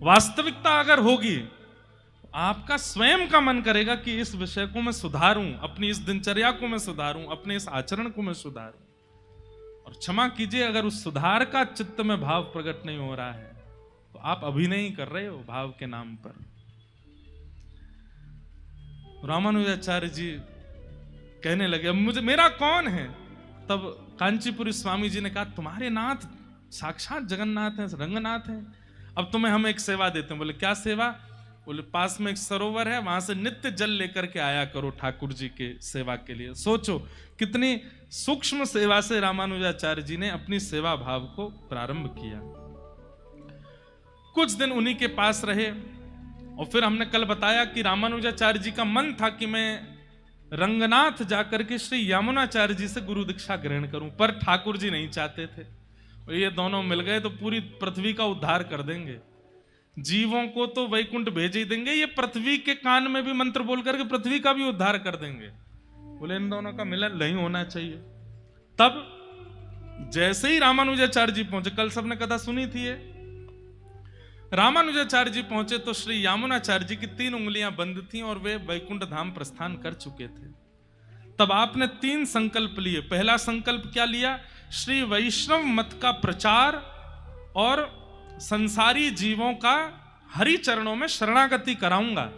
वास्तविकता अगर होगी, आपका स्वयं का मन करेगा कि इस विषय को मैं सुधारूं, अपनी इस दिनचर्या को मैं सुधारूं, अपने इस आचरण को मैं सुधारूं। और क्षमा कीजिए, अगर उस सुधार का चित्त में भाव प्रकट नहीं हो रहा है तो आप अभिनय ही कर रहे हो भाव के नाम पर। रामानुजाचार्य जी कहने लगे अब मुझे मेरा कौन है? तब कांचीपुरी स्वामी जी ने कहा तुम्हारे नाथ साक्षात जगन्नाथ हैं, रंगनाथ हैं, अब तुम्हें हम एक सेवा देते हैं। बोले क्या सेवा? बोले पास में एक सरोवर है, वहां से नित्य जल लेकर के आया करो ठाकुर जी के सेवा के लिए। सोचो कितनी सूक्ष्म सेवा से रामानुजाचार्य जी ने अपनी सेवा भाव को प्रारंभ किया। कुछ दिन उन्हीं के पास रहे, और फिर हमने कल बताया कि रामानुजाचार्य जी का मन था कि मैं रंगनाथ जाकर के श्री यामुनाचार्य जी से गुरु दीक्षा ग्रहण करूं, पर ठाकुर जी नहीं चाहते थे। और ये दोनों मिल गए तो पूरी पृथ्वी का उद्धार कर देंगे, जीवों को तो वैकुंठ भेज ही देंगे, ये पृथ्वी के कान में भी मंत्र बोल करके पृथ्वी का भी उद्धार कर देंगे। बोले इन दोनों का मिलन नहीं होना चाहिए। तब जैसे ही रामानुजाचार्य जी पहुंचे, कल सबने कथा सुनी थी ये, रामानुजाचार्य जी पहुंचे तो श्री यामुनाचार्य जी की 3 उंगलियां बंद थीं और वे वैकुंठ धाम प्रस्थान कर चुके थे। तब आपने 3 संकल्प लिए। पहला संकल्प क्या लिया? श्री वैष्णव मत का प्रचार और संसारी जीवों का हरि चरणों में शरणागति कराऊंगा।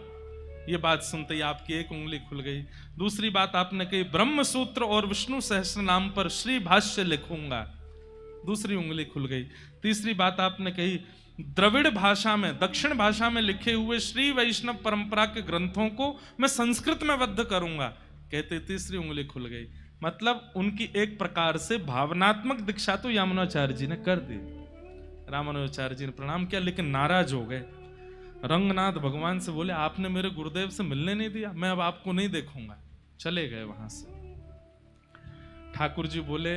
ये बात सुनते ही आपकी एक उंगली खुल गई। दूसरी बात आपने कही ब्रह्म सूत्र और विष्णु सहस्त्र नाम पर श्री भाष्य लिखूंगा, दूसरी उंगली खुल गई। तीसरी बात आपने कही द्रविड़ भाषा में, दक्षिण भाषा में लिखे हुए श्री वैष्णव परंपरा के ग्रंथों को मैं संस्कृत में बद्ध करूंगा, कहते तीसरी उंगली खुल गई। मतलब उनकी एक प्रकार से भावनात्मक दीक्षा तो यामुनाचार्य जी ने कर दी। रामानुजाचार्य जी ने प्रणाम किया, लेकिन नाराज हो गए। रंगनाथ भगवान से बोले आपने मेरे गुरुदेव से मिलने नहीं दिया, मैं अब आपको नहीं देखूंगा। चले गए वहां से। ठाकुर जी बोले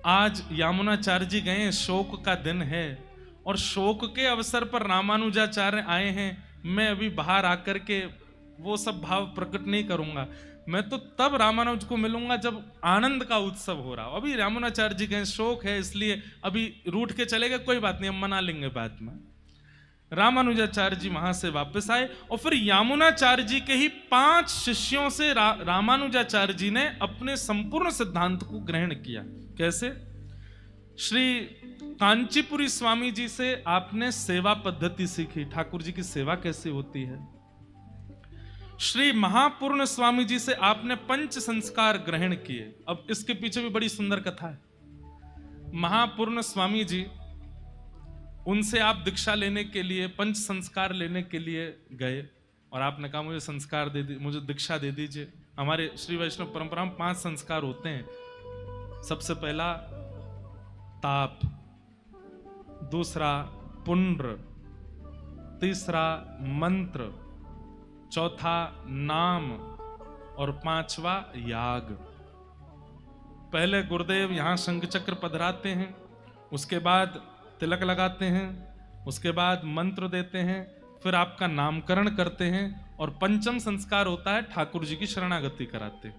आज यामुनाचार्य जी गए, शोक का दिन है और शोक के अवसर पर रामानुजाचार्य आए हैं, मैं अभी बाहर आकर के वो सब भाव प्रकट नहीं करूंगा। मैं तो तब रामानुज को मिलूंगा जब आनंद का उत्सव हो रहा हो। अभी रामानुजाचार्य जी गए, शोक है इसलिए अभी रूठ के चले गए, कोई बात नहीं हम मना लेंगे बाद में। रामानुजाचार्य जी वहां से वापस आए और फिर यामुनाचार्य जी के ही 5 शिष्यों से रामानुजाचार्य जी ने अपने संपूर्ण सिद्धांत को ग्रहण किया। कैसे? श्री कांचीपुरी स्वामी जी से आपने सेवा पद्धति सीखी, ठाकुर जी की सेवा कैसे होती है। श्री महापूर्ण स्वामी जी से आपने पंच संस्कार ग्रहण किए। अब इसके पीछे भी बड़ी सुंदर कथा है। महापूर्ण स्वामी जी, उनसे आप दीक्षा लेने के लिए, पंच संस्कार लेने के लिए गए और आपने कहा मुझे संस्कार दे दीजिए, मुझे दीक्षा दे दीजिए। हमारे श्री वैष्णव परंपरा में 5 संस्कार होते हैं। सबसे पहला ताप, दूसरा पुण्र, तीसरा मंत्र, चौथा नाम और 5वां याग। पहले गुरुदेव यहां शंख चक्र पधराते हैं, उसके बाद तिलक लगाते हैं, उसके बाद मंत्र देते हैं, फिर आपका नामकरण करते हैं और पंचम संस्कार होता है ठाकुर जी की शरणागति कराते हैं।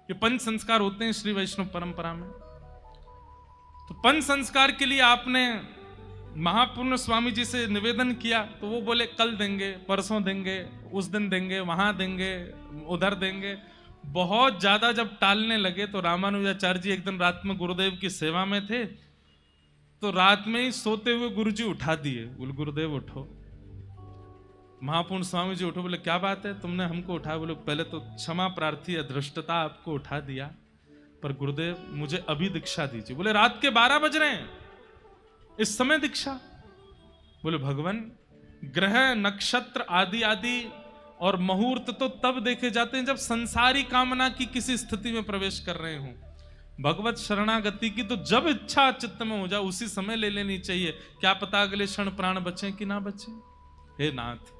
ये पंच संस्कार होते हैं श्री वैष्णव परंपरा में। तो पंच संस्कार के लिए आपने महापूर्ण स्वामी जी से निवेदन किया तो वो बोले कल देंगे, परसों देंगे, उस दिन देंगे, वहां देंगे, उधर देंगे। बहुत ज्यादा जब टालने लगे तो रामानुजाचार्य जी एक दिन रात में गुरुदेव की सेवा में थे, तो रात में ही सोते हुए गुरुजी उठा दिए। बोले गुरुदेव उठो। महापूर्ण स्वामी जी उठो। बोले क्या बात है, तुमने हमको उठाया? बोले पहले तो क्षमा प्रार्थी अधृष्टता आपको उठा दिया, पर गुरुदेव मुझे अभी दीक्षा दीजिए। बोले रात के 12 बज रहे हैं, इस समय दीक्षा? बोले भगवान ग्रह नक्षत्र आदि आदि और मुहूर्त तो तब देखे जाते हैं जब संसारी कामना की किसी स्थिति में प्रवेश कर रहे हो। भगवत शरणागति की तो जब इच्छा चित्त में हो जाए उसी समय ले लेनी चाहिए। क्या पता अगले क्षण प्राण बचे कि ना बचे। हे नाथ,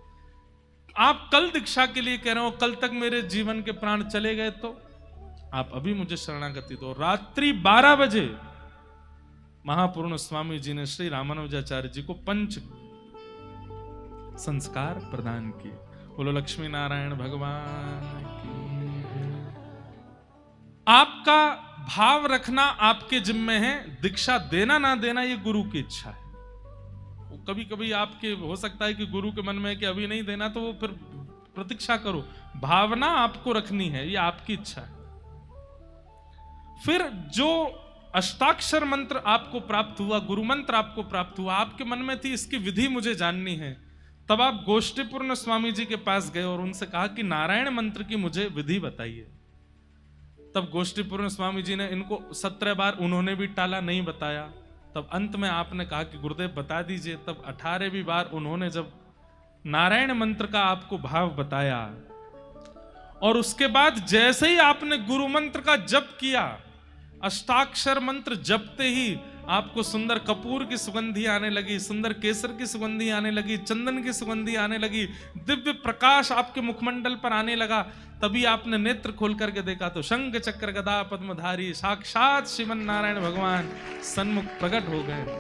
आप कल दीक्षा के लिए कह रहे हो, कल तक मेरे जीवन के प्राण चले गए तो आप अभी मुझे शरणागति दो। रात्रि 12 बजे महापूर्ण स्वामी जी ने श्री रामानुजाचार्य जी को पंच संस्कार प्रदान किए। बोलो लक्ष्मी नारायण भगवान की। आपका भाव रखना आपके जिम्मे है, दीक्षा देना ना देना ये गुरु की इच्छा है। कभी कभी आपके हो सकता है कि गुरु के मन में है कि अभी नहीं देना, तो वो फिर प्रतीक्षा करो। भावना आपको रखनी है, ये आपकी इच्छा है। फिर जो अष्टाक्षर मंत्र आपको प्राप्त हुआ, गुरु मंत्र आपको प्राप्त हुआ, आपके मन में थी इसकी विधि मुझे जाननी है, तब आप गोष्ठीपूर्ण स्वामी जी के पास गए और उनसे कहा कि नारायण मंत्र की मुझे विधि बताइए। तब गोष्ठीपूर्ण स्वामी जी ने इनको 17 बार उन्होंने भी टाला, नहीं बताया। तब अंत में आपने कहा कि गुरुदेव बता दीजिए। तब 18वीं बार उन्होंने जब नारायण मंत्र का आपको भाव बताया और उसके बाद जैसे ही आपने गुरु मंत्र का जप किया, अष्टाक्षर मंत्र जपते ही आपको सुंदर कपूर की सुगंधी आने लगी, सुंदर केसर की सुगंधी आने लगी, चंदन की सुगंधी आने लगी, दिव्य प्रकाश आपके मुखमंडल पर आने लगा। तभी आपने नेत्र खोल करके देखा तो शंख चक्र गदा पद्मधारी साक्षात श्रीमन नारायण भगवान सन्मुख प्रकट हो गए।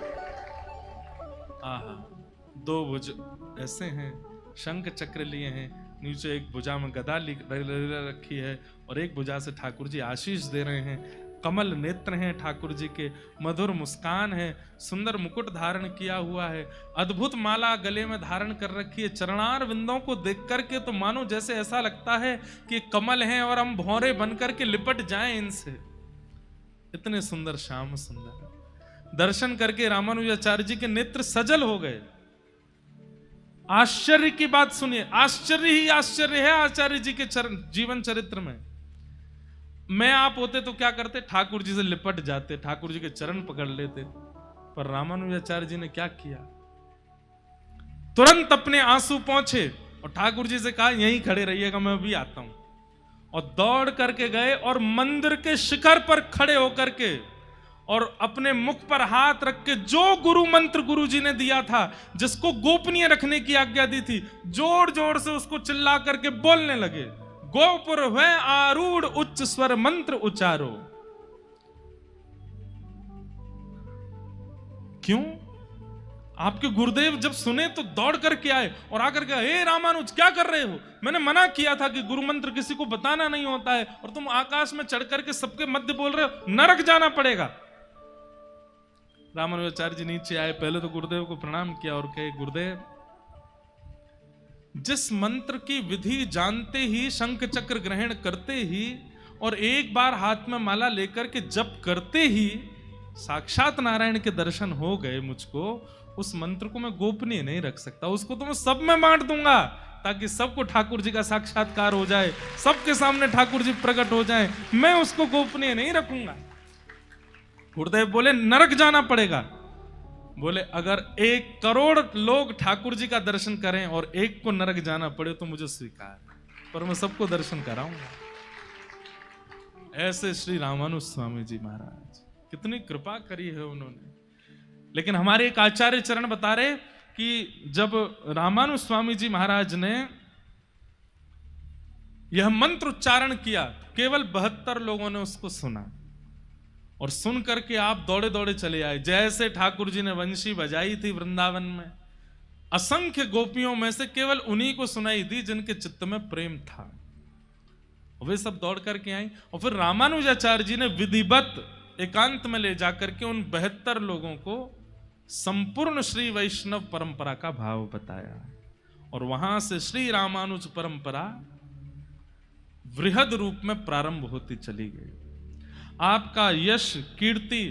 आहा, 2 भुज ऐसे हैं, शंख चक्र लिए हैं, नीचे एक भुजा में गदा रखी है और एक भुजा से ठाकुर जी आशीष दे रहे हैं। कमल नेत्र हैं ठाकुर जी के, मधुर मुस्कान है, सुंदर मुकुट धारण किया हुआ है, अद्भुत माला गले में धारण कर रखी है। चरणार विंदों को देख करके तो मानो जैसे ऐसा लगता है कि कमल हैं और हम भौरे बन करके लिपट जाएं इनसे। इतने सुंदर श्याम सुंदर। दर्शन करके रामानुजाचार्य जी के नेत्र सजल हो गए। आश्चर्य की बात सुनिए, आश्चर्य ही आश्चर्य है आचार्य जी के जीवन चरित्र में। मैं आप होते तो क्या करते, ठाकुर जी से लिपट जाते, ठाकुर जी के चरण पकड़ लेते। पर रामानुजाचार्य जी ने क्या किया, तुरंत अपने आंसू पहुंचे और ठाकुर जी से कहा यहीं खड़े रहिएगा, मैं अभी आता हूं। और दौड़ करके गए और मंदिर के शिखर पर खड़े होकर के और अपने मुख पर हाथ रख के जो गुरु मंत्र गुरु जी ने दिया था, जिसको गोपनीय रखने की आज्ञा दी थी, जोर जोर से उसको चिल्ला करके बोलने लगे। गोपुर हुए आरूढ़ उच्च स्वर मंत्र उच्चारो। क्यों? आपके गुरुदेव जब सुने तो दौड़ करके आए और आकर के, हे रामानुज क्या कर रहे हो, मैंने मना किया था कि गुरु मंत्र किसी को बताना नहीं होता है और तुम आकाश में चढ़ करके सबके मध्य बोल रहे हो, नरक जाना पड़ेगा। रामानुजाचार्य जी नीचे आए, पहले तो गुरुदेव को प्रणाम किया और कहे, गुरुदेव जिस मंत्र की विधि जानते ही, शंख चक्र ग्रहण करते ही और एक बार हाथ में माला लेकर के जप करते ही साक्षात नारायण के दर्शन हो गए मुझको, उस मंत्र को मैं गोपनीय नहीं रख सकता। उसको तो मैं सब में बांट दूंगा ताकि सबको ठाकुर जी का साक्षात्कार हो जाए, सबके सामने ठाकुर जी प्रकट हो जाए। मैं उसको गोपनीय नहीं रखूंगा। गुरुदेव बोले नरक जाना पड़ेगा। बोले अगर 1 करोड़ लोग ठाकुर जी का दर्शन करें और एक को नरक जाना पड़े तो मुझे स्वीकार, पर मैं सबको दर्शन कराऊंगा। ऐसे श्री रामानुज स्वामी जी महाराज, कितनी कृपा करी है उन्होंने। लेकिन हमारे एक आचार्य चरण बता रहे कि जब रामानुज स्वामी जी महाराज ने यह मंत्र उच्चारण किया, केवल 72 लोगों ने उसको सुना और सुन करके आप दौड़े दौड़े चले आए। जैसे ठाकुर जी ने वंशी बजाई थी वृंदावन में, असंख्य गोपियों में से केवल उन्हीं को सुनाई दी जिनके चित्त में प्रेम था। वे सब दौड़ करके आई और फिर रामानुजाचार्य जी ने विधिवत एकांत में ले जाकर के उन 72 लोगों को संपूर्ण श्री वैष्णव परंपरा का भाव बताया और वहां से श्री रामानुज परंपरा वृहद रूप में प्रारंभ होती चली गई। आपका यश कीर्ति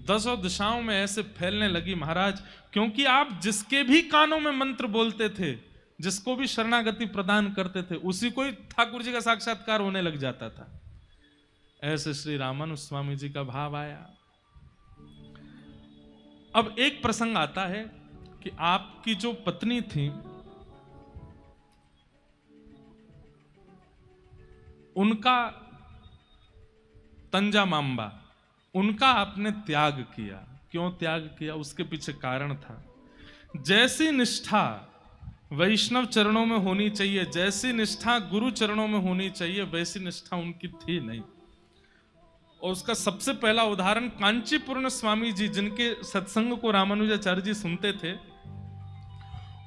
10 दिशाओं में ऐसे फैलने लगी महाराज, क्योंकि आप जिसके भी कानों में मंत्र बोलते थे, जिसको भी शरणागति प्रदान करते थे, उसी को ही ठाकुर जी का साक्षात्कार होने लग जाता था। ऐसे श्री रामानुज स्वामी जी का भाव आया। अब एक प्रसंग आता है कि आपकी जो पत्नी थी, उनका तंजा मांबा उनका आपने त्याग किया। क्यों त्याग किया? उसके पीछे कारण था। जैसी निष्ठा वैष्णव चरणों में होनी चाहिए, जैसी निष्ठा गुरु चरणों में होनी चाहिए, वैसी निष्ठा उनकी थी नहीं। और उसका सबसे पहला उदाहरण कांचीपुरम स्वामी जी, जिनके सत्संग को रामानुजाचार्य जी सुनते थे,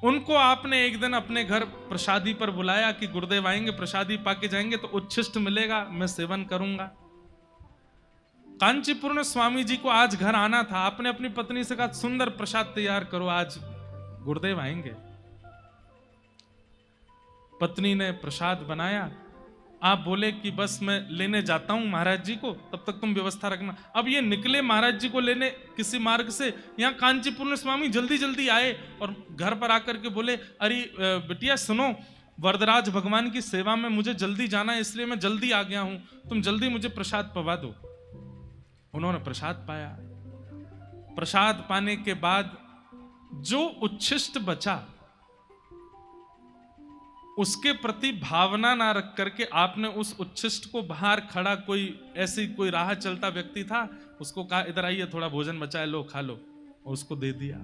उनको आपने एक दिन अपने घर प्रसादी पर बुलाया कि गुरुदेव आएंगे, प्रसादी पाके जाएंगे तो उच्छिष्ट मिलेगा, मैं सेवन करूंगा। कांचीपुरम स्वामी जी को आज घर आना था। आपने अपनी पत्नी से कहा सुंदर प्रसाद तैयार करो, आज गुरुदेव आएंगे। पत्नी ने प्रसाद बनाया। आप बोले कि बस मैं लेने जाता हूं महाराज जी को, तब तक तुम व्यवस्था रखना। अब ये निकले महाराज जी को लेने किसी मार्ग से, यहाँ कांचीपुरम स्वामी जल्दी जल्दी आए और घर पर आकर के बोले, अरे बिटिया सुनो, वरदराज भगवान की सेवा में मुझे जल्दी जाना है, इसलिए मैं जल्दी आ गया हूं, तुम जल्दी मुझे प्रसाद पवा दो। उन्होंने प्रसाद पाया। प्रसाद पाने के बाद जो उच्छिष्ट बचा, उसके प्रति भावना ना रख करके आपने उस उच्छिष्ट को बाहर खड़ा, कोई राह चलता व्यक्ति था, उसको कहा इधर आइए, थोड़ा भोजन बचा है, लो खा लो, और उसको दे दिया।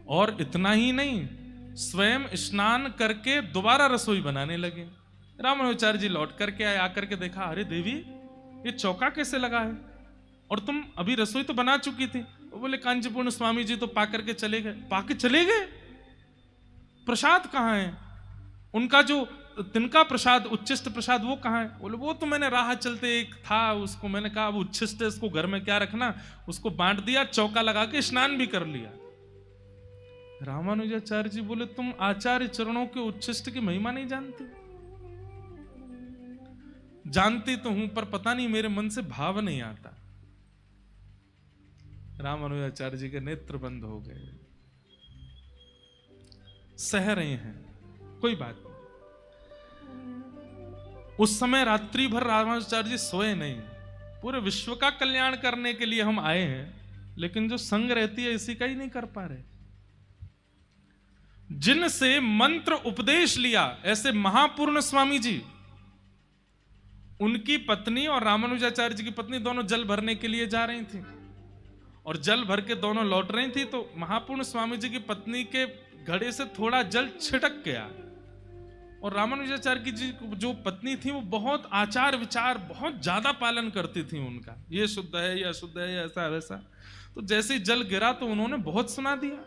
और इतना ही नहीं, स्वयं स्नान करके दोबारा रसोई बनाने लगे। रामानुजाचार्य जी लौट करके आए, आकर के देखा, अरे देवी ये चौका कैसे लगा है, और तुम अभी रसोई तो बना चुकी थी। वो बोले कांचीपुरम स्वामी जी तो पा करके चले गए। पाके चले गए? प्रसाद कहाँ है उनका? जो तिनका प्रसाद, उच्छिष्ट प्रसाद, वो कहाँ है? बोले वो तो मैंने राह चलते एक था, उसको मैंने कहा अब उच्छिष्ट है, इसको घर में क्या रखना, उसको बांट दिया, चौका लगा के स्नान भी कर लिया। रामानुजाचार्य जी बोले तुम आचार्य चरणों के उच्छिष्ट की महिमा नहीं जानते? जानती तो हूं, पर पता नहीं मेरे मन से भाव नहीं आता। रामानुजाचार्य जी के नेत्र बंद हो गए। सह रहे हैं, कोई बात नहीं। उस समय रात्रि भर रामानुजाचार्य जी सोए नहीं। पूरे विश्व का कल्याण करने के लिए हम आए हैं, लेकिन जो संग रहती है इसी का ही नहीं कर पा रहे। जिनसे मंत्र उपदेश लिया, ऐसे महापूर्ण स्वामी जी, उनकी पत्नी और रामानुजाचार्य जी की पत्नी दोनों जल भरने के लिए जा रही थी, और जल भर के दोनों लौट रही थी, तो महापूर्ण स्वामी जी की पत्नी के घड़े से थोड़ा जल छिटक गया। और रामानुजाचार्य की जी जो पत्नी थी वो बहुत आचार विचार बहुत ज्यादा पालन करती थी उनका, ये शुद्ध है, ये अशुद्ध है, ये ऐसा वैसा। तो जैसे ही जल गिरा तो उन्होंने बहुत सुना दिया,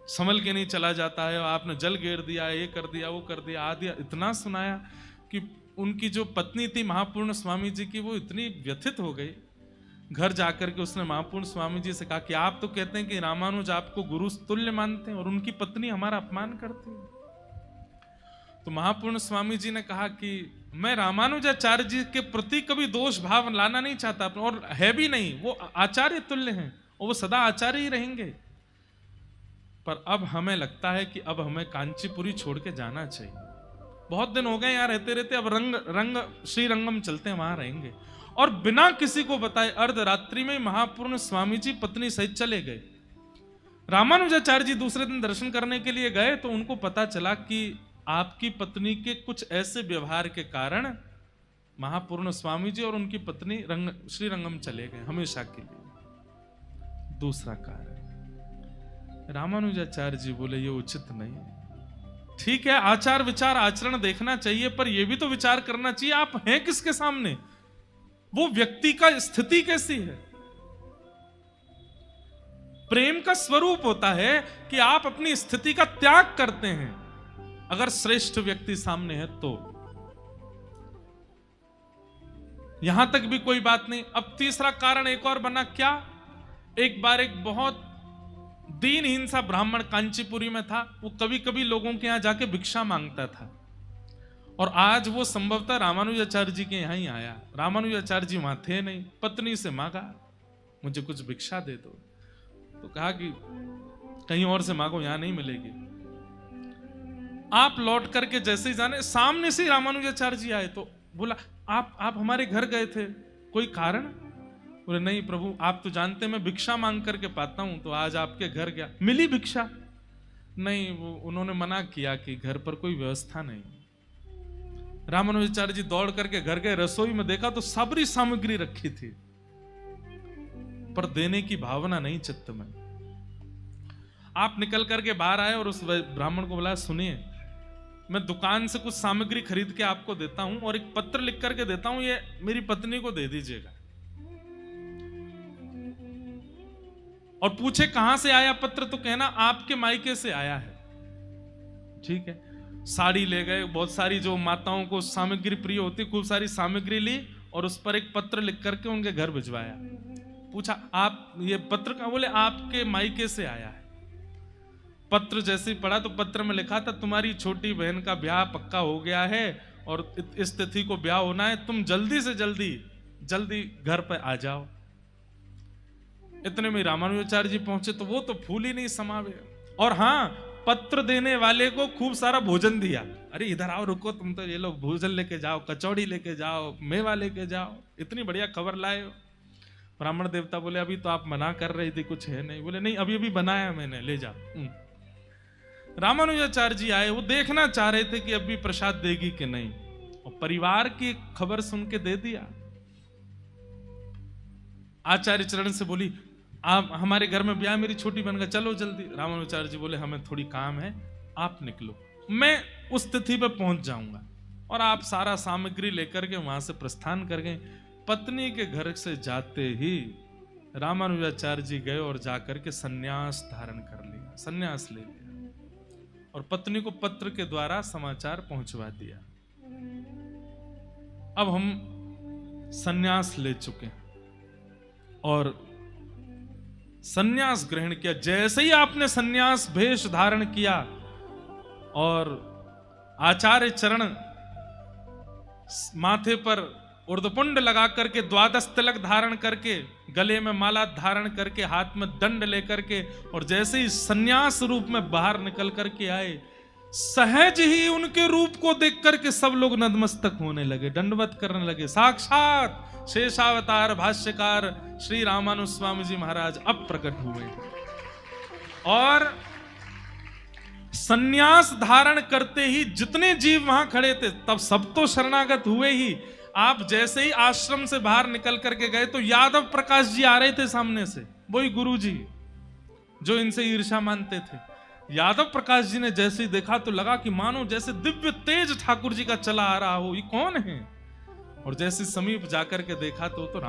संभल के नहीं चला जाता है, आपने जल गिर दिया, ये कर दिया, वो कर दिया, आ दिया, इतना सुनाया कि उनकी जो पत्नी थी महापूर्ण स्वामी जी की, वो इतनी व्यथित हो गई। घर जाकर के उसने महापूर्ण स्वामी जी से कहा कि आप तो कहते हैं कि रामानुज आपको गुरु तुल्य मानते हैं, और उनकी पत्नी हमारा अपमान करती है। तो महापूर्ण स्वामी जी ने कहा कि मैं रामानुजाचार्य जी के प्रति कभी दोष भाव लाना नहीं चाहता, और है भी नहीं, वो आचार्य तुल्य हैं और वो सदा आचार्य ही रहेंगे। पर अब हमें लगता है कि अब हमें कांचीपुरी छोड़ के जाना चाहिए। बहुत दिन हो गए यहाँ रहते रहते, अब रंग श्रीरंगम चलते हैं, वहां रहेंगे। और बिना किसी को बताए अर्धरात्रि में महापूर्ण स्वामी जी पत्नी सहित चले गए। रामानुजाचार्य जी दूसरे दिन दर्शन करने के लिए गए तो उनको पता चला कि आपकी पत्नी के कुछ ऐसे व्यवहार के कारण महापूर्ण स्वामी जी और उनकी पत्नी श्रीरंगम चले गए हमेशा के लिए। दूसरा कारण, रामानुजाचार्य जी बोले ये उचित नहीं है। ठीक है, आचार विचार आचरण देखना चाहिए, पर यह भी तो विचार करना चाहिए आप हैं किसके सामने, वो व्यक्ति का स्थिति कैसी है। प्रेम का स्वरूप होता है कि आप अपनी स्थिति का त्याग करते हैं अगर श्रेष्ठ व्यक्ति सामने है तो। यहां तक भी कोई बात नहीं। अब तीसरा कारण एक और बना, क्या? एक बार एक बहुत दीनहीन सा ब्राह्मण कांचीपुरी में था, वो कभी कभी लोगों के यहां जाके भिक्षा मांगता था, और आज वो संभवतः रामानुजाचार्य जी के यहां ही आया। रामानुजाचार्य जी वहां थे नहीं, पत्नी से मांगा मुझे कुछ भिक्षा दे दो, तो कहा कि कहीं और से मांगो, यहां नहीं मिलेगी। आप लौट करके जैसे ही जाने, सामने से रामानुजाचार्य जी आए तो बोला आप हमारे घर गए थे, कोई कारण? बोले नहीं प्रभु, आप तो जानते मैं भिक्षा मांग करके पाता हूं, तो आज आपके घर गया, मिली भिक्षा? नहीं, वो उन्होंने मना किया कि घर पर कोई व्यवस्था नहीं। रामानुजाचार्य जी दौड़ करके घर गए, रसोई में देखा तो सारी सामग्री रखी थी, पर देने की भावना नहीं चित्त में। आप निकल करके बाहर आए और उस ब्राह्मण को बोला, सुनिए, मैं दुकान से कुछ सामग्री खरीद के आपको देता हूं और एक पत्र लिख करके देता हूं, ये मेरी पत्नी को दे दीजिएगा। और पूछे कहां से आया पत्र, तो कहना आपके मायके से आया है। ठीक है, साड़ी ले गए, बहुत सारी जो माताओं को सामग्री प्रिय होती, खूब सारी सामग्री ली और उस पर एक पत्र लिख करके उनके घर भिजवाया। पूछा आप ये पत्र का, बोले आपके मायके से आया है। पत्र जैसे ही पढ़ा तो पत्र में लिखा था, तुम्हारी छोटी बहन का ब्याह पक्का हो गया है और इस तिथि को ब्याह होना है, तुम जल्दी से जल्दी घर पर आ जाओ। इतने में रामानुजाचार्य जी पहुंचे तो वो तो फूल ही नहीं समावे। और हाँ, पत्र देने वाले को खूब सारा भोजन दिया। अरे इधर आओ, रुको, तुम तो ये लोग भोजन लेके जाओ, कचौड़ी लेके जाओ, मेवा लेके जाओ, इतनी बढ़िया खबर लाए हो। ब्राह्मण देवता बोले अभी तो आप मना कर रही थी, कुछ है नहीं। बोले नहीं, अभी अभी बनाया मैंने, ले जाओ। रामानुजाचार्य जी आए, वो देखना चाह रहे थे कि अभी प्रसाद देगी कि नहीं, और परिवार की खबर सुन के दे दिया। आचार्य चरण से बोली, आप हमारे घर में ब्याह, मेरी छोटी बहन का, चलो जल्दी। रामानुजाचार्य जी बोले हमें थोड़ी काम है, आप निकलो, मैं उस तिथि पे पहुंच जाऊंगा। और आप सारा सामग्री लेकर के वहां से प्रस्थान कर गए। पत्नी के घर से जाते ही रामानुजाचार्य जी गए और जाकर के सन्यास धारण कर लिया, सन्यास ले लिया और पत्नी को पत्र के द्वारा समाचार पहुंचवा दिया। अब हम सन्यास ले चुके हैं और सन्यास ग्रहण किया। जैसे ही आपने सन्यास भेष धारण किया और आचार्य चरण माथे पर उर्ध्वपुंड लगा करके, द्वादश तिलक धारण करके, गले में माला धारण करके, हाथ में दंड लेकर के, और जैसे ही सन्यास रूप में बाहर निकल करके आए, सहज ही उनके रूप को देख करके सब लोग नतमस्तक होने लगे, दंडवत करने लगे। साक्षात शेषावतार भाष्यकार श्री रामानुज स्वामी जी महाराज अब प्रकट हुए और सन्यास धारण करते ही जितने जीव वहां खड़े थे तब सब तो शरणागत हुए ही। आप जैसे ही आश्रम से बाहर निकल करके गए तो यादव प्रकाश जी आ रहे थे सामने से, वही गुरु जी जो इनसे ईर्ष्या मानते थे। यादव प्रकाश जी ने जैसे ही देखा तो लगा कि मानो जैसे दिव्य तेज ठाकुर जी का चला आ रहा हो, ये कौन है? और जैसे समीप जाकर के देखा तो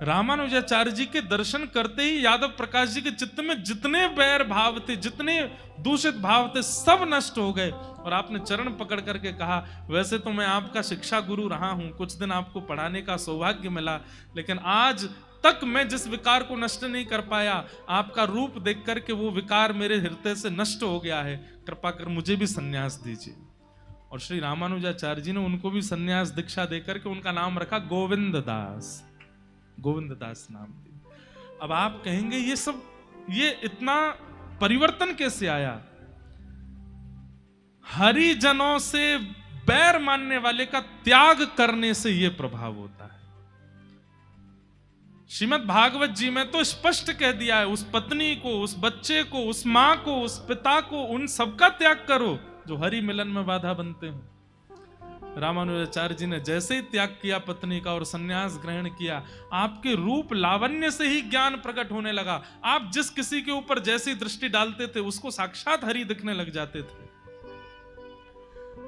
रामानुजाचार्य जी के दर्शन करते ही यादव प्रकाश जी के चित्त में जितने बैर भाव थे, जितने दूषित भाव थे, सब नष्ट हो गए। और आपने चरण पकड़ करके कहा, वैसे तो मैं आपका शिक्षा गुरु रहा हूं, कुछ दिन आपको पढ़ाने का सौभाग्य मिला, लेकिन आज तक मैं जिस विकार को नष्ट नहीं कर पाया, आपका रूप देख करके वो विकार मेरे हृदय से नष्ट हो गया है, कृपा कर मुझे भी सन्यास दीजिए। और श्री रामानुजाचार्य जी ने उनको भी सन्यास दीक्षा देकर के उनका नाम रखा गोविंद दास, गोविंद दास नाम दिया। अब आप कहेंगे ये इतना परिवर्तन कैसे आया? हरिजनों से बैर मानने वाले का त्याग करने से यह प्रभाव होता है। श्रीमद् भागवत जी में तो स्पष्ट कह दिया है, उस पत्नी को, उस बच्चे को, उस मां को, उस पिता को, उन सबका त्याग करो जो हरि मिलन में बाधा बनते हो। रामानुजाचार्य जी ने जैसे ही त्याग किया पत्नी का और सन्यास ग्रहण किया, आपके रूप लावण्य से ही ज्ञान प्रकट होने लगा। आप जिस किसी के ऊपर जैसी दृष्टि डालते थे उसको साक्षात हरि दिखने लग जाते थे।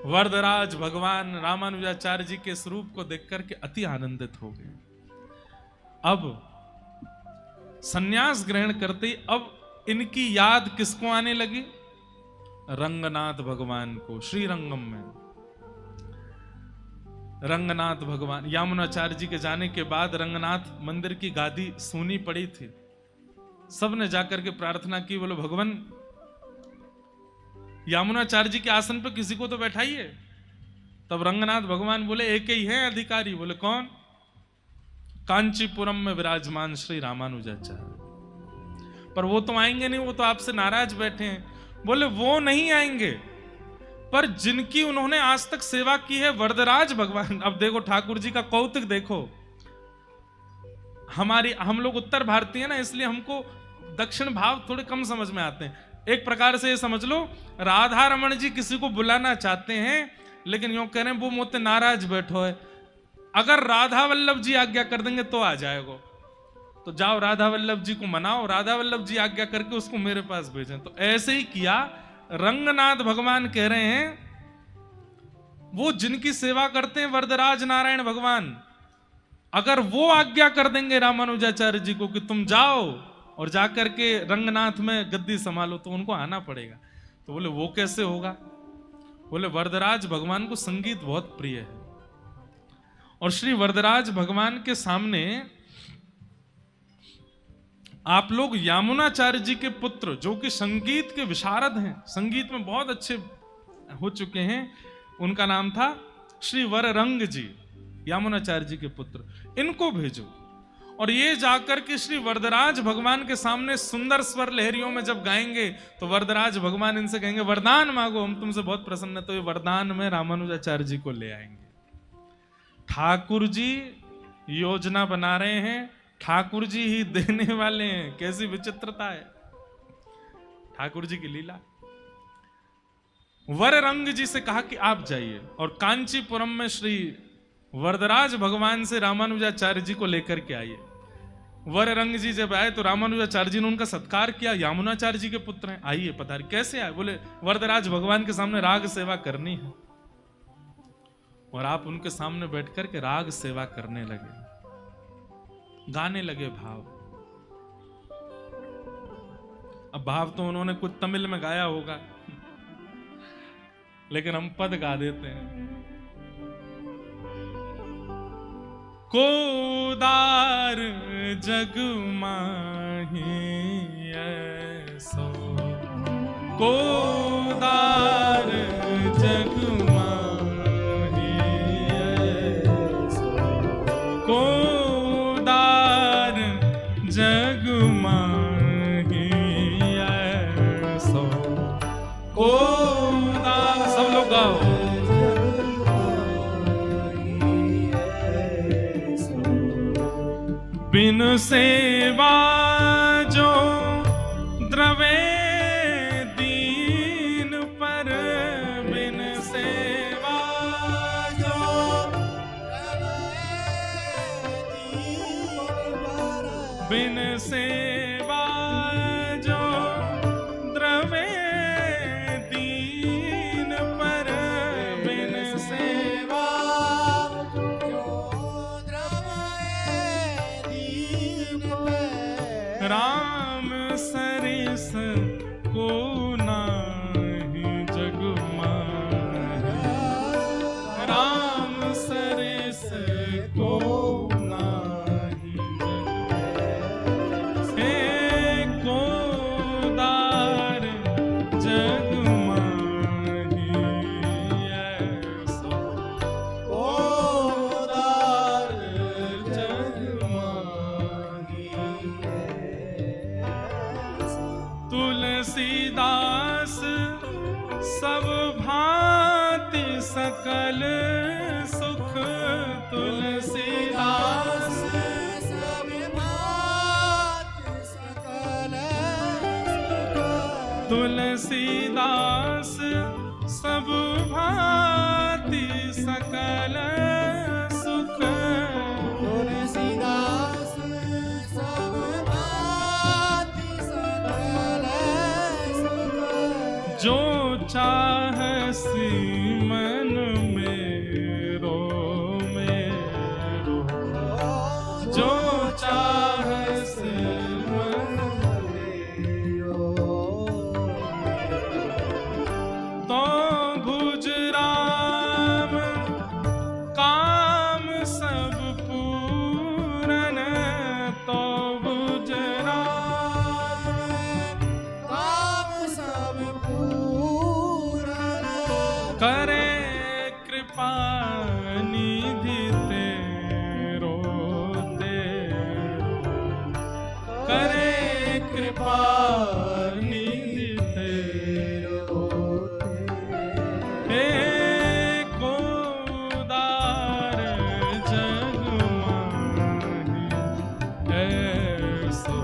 वरदराज भगवान रामानुजाचार्य जी के स्वरूप को देख करके अति आनंदित हो गए। अब सन्यास ग्रहण करते ही अब इनकी याद किसको आने लगी? रंगनाथ भगवान को। श्री रंगम में रंगनाथ भगवान, यामुनाचार्य जी के जाने के बाद रंगनाथ मंदिर की गादी सूनी पड़ी थी। सबने जाकर के प्रार्थना की, बोलो भगवान यामुनाचार्य जी के आसन पर किसी को तो बैठाइए। तब रंगनाथ भगवान बोले एक ही है अधिकारी। बोले कौन? कांचीपुरम में विराजमान श्री रामानुजाचार्य। पर वो तो आएंगे नहीं, वो तो आपसे नाराज बैठे हैं। बोले वो नहीं आएंगे, पर जिनकी उन्होंने आज तक सेवा की है वरदराज भगवान। अब देखो ठाकुर जी का कौतुक देखो। हम लोग उत्तर भारतीय ना, इसलिए हमको दक्षिण भाव थोड़े कम समझ में आते हैं। एक प्रकार से ये समझ लो, राधा रमन जी किसी को बुलाना चाहते हैं, लेकिन यूं कह रहे हैं वो मुझसे नाराज बैठो है, अगर राधा वल्लभ जी आज्ञा कर देंगे तो आ जाएगा, तो जाओ राधा वल्लभ जी को मनाओ, राधा वल्लभ जी आज्ञा करके उसको मेरे पास भेजें। तो ऐसे ही किया। रंगनाथ भगवान कह रहे हैं, वो जिनकी सेवा करते हैं वरदराज नारायण भगवान, अगर वो आज्ञा कर देंगे रामानुजाचार्य जी को कि तुम जाओ और जाकर के रंगनाथ में गद्दी संभालो, तो उनको आना पड़ेगा। तो बोले वो कैसे होगा? बोले वरदराज भगवान को संगीत बहुत प्रिय है, और श्री वरदराज भगवान के सामने आप लोग यामुनाचार्य जी के पुत्र, जो कि संगीत के विशारद हैं, संगीत में बहुत अच्छे हो चुके हैं, उनका नाम था श्री वररंग जी, यामुनाचार्य जी के पुत्र, इनको भेजो। और ये जाकर के श्री वरदराज भगवान के सामने सुंदर स्वर लहरियों में जब गाएंगे, तो वरदराज भगवान इनसे कहेंगे वरदान मांगो, हम तुमसे बहुत प्रसन्न है। तो ये वरदान में रामानुजाचार्य जी को ले आएंगे। ठाकुर जी योजना बना रहे हैं, ठाकुर जी ही देने वाले हैं। कैसी विचित्रता है ठाकुर जी की लीला। वररंग जी से कहा कि आप जाइए और कांचीपुरम में श्री वरदराज भगवान से रामानुजाचार्य जी को लेकर के आइए। वररंग जी जब आए तो रामानुजाचार्य जी ने उनका सत्कार किया, यामुनाचार्य जी के पुत्र हैं, आइए पधारिए। कैसे आए? बोले वरदराज भगवान के सामने राग सेवा करनी है। और आप उनके सामने बैठ कर के राग सेवा करने लगे, गाने लगे भाव। अब भाव तो उन्होंने कुछ तमिल में गाया होगा, लेकिन हम पद गा देते हैं। कोदार जग माही ऐसो, कोदार जग माही ऐसो, कोदार जग माही ऐसो, कोदार। सब लोग गाओ। बिन सेवा जो द्रवे दीन पर, बिन सेवा जो बिन सेवा जो द्रवे दीन पर, बिन सेवा राम सरिस को नाही जग माही, राम सरिस को नाही जग, हे कोदार जग माही ऐसो, कोदार जग माही। तुलसीदास सब भांति सकल सुख, तुलसीदास सब भांति सकल सुख, तुलसीदास सब भांति सकल सुख, तुलसीदास सब जो चाहसी मन मेरो मेरो, जो चाहसी मन मेरो, तो भुज राम काम सब पूरन, तो भुज राम काम सब करे कृपा निधि तेरो तेरो, करे कृपा निधि तेरो तेरो, हे कोदार जग माही ऐसो,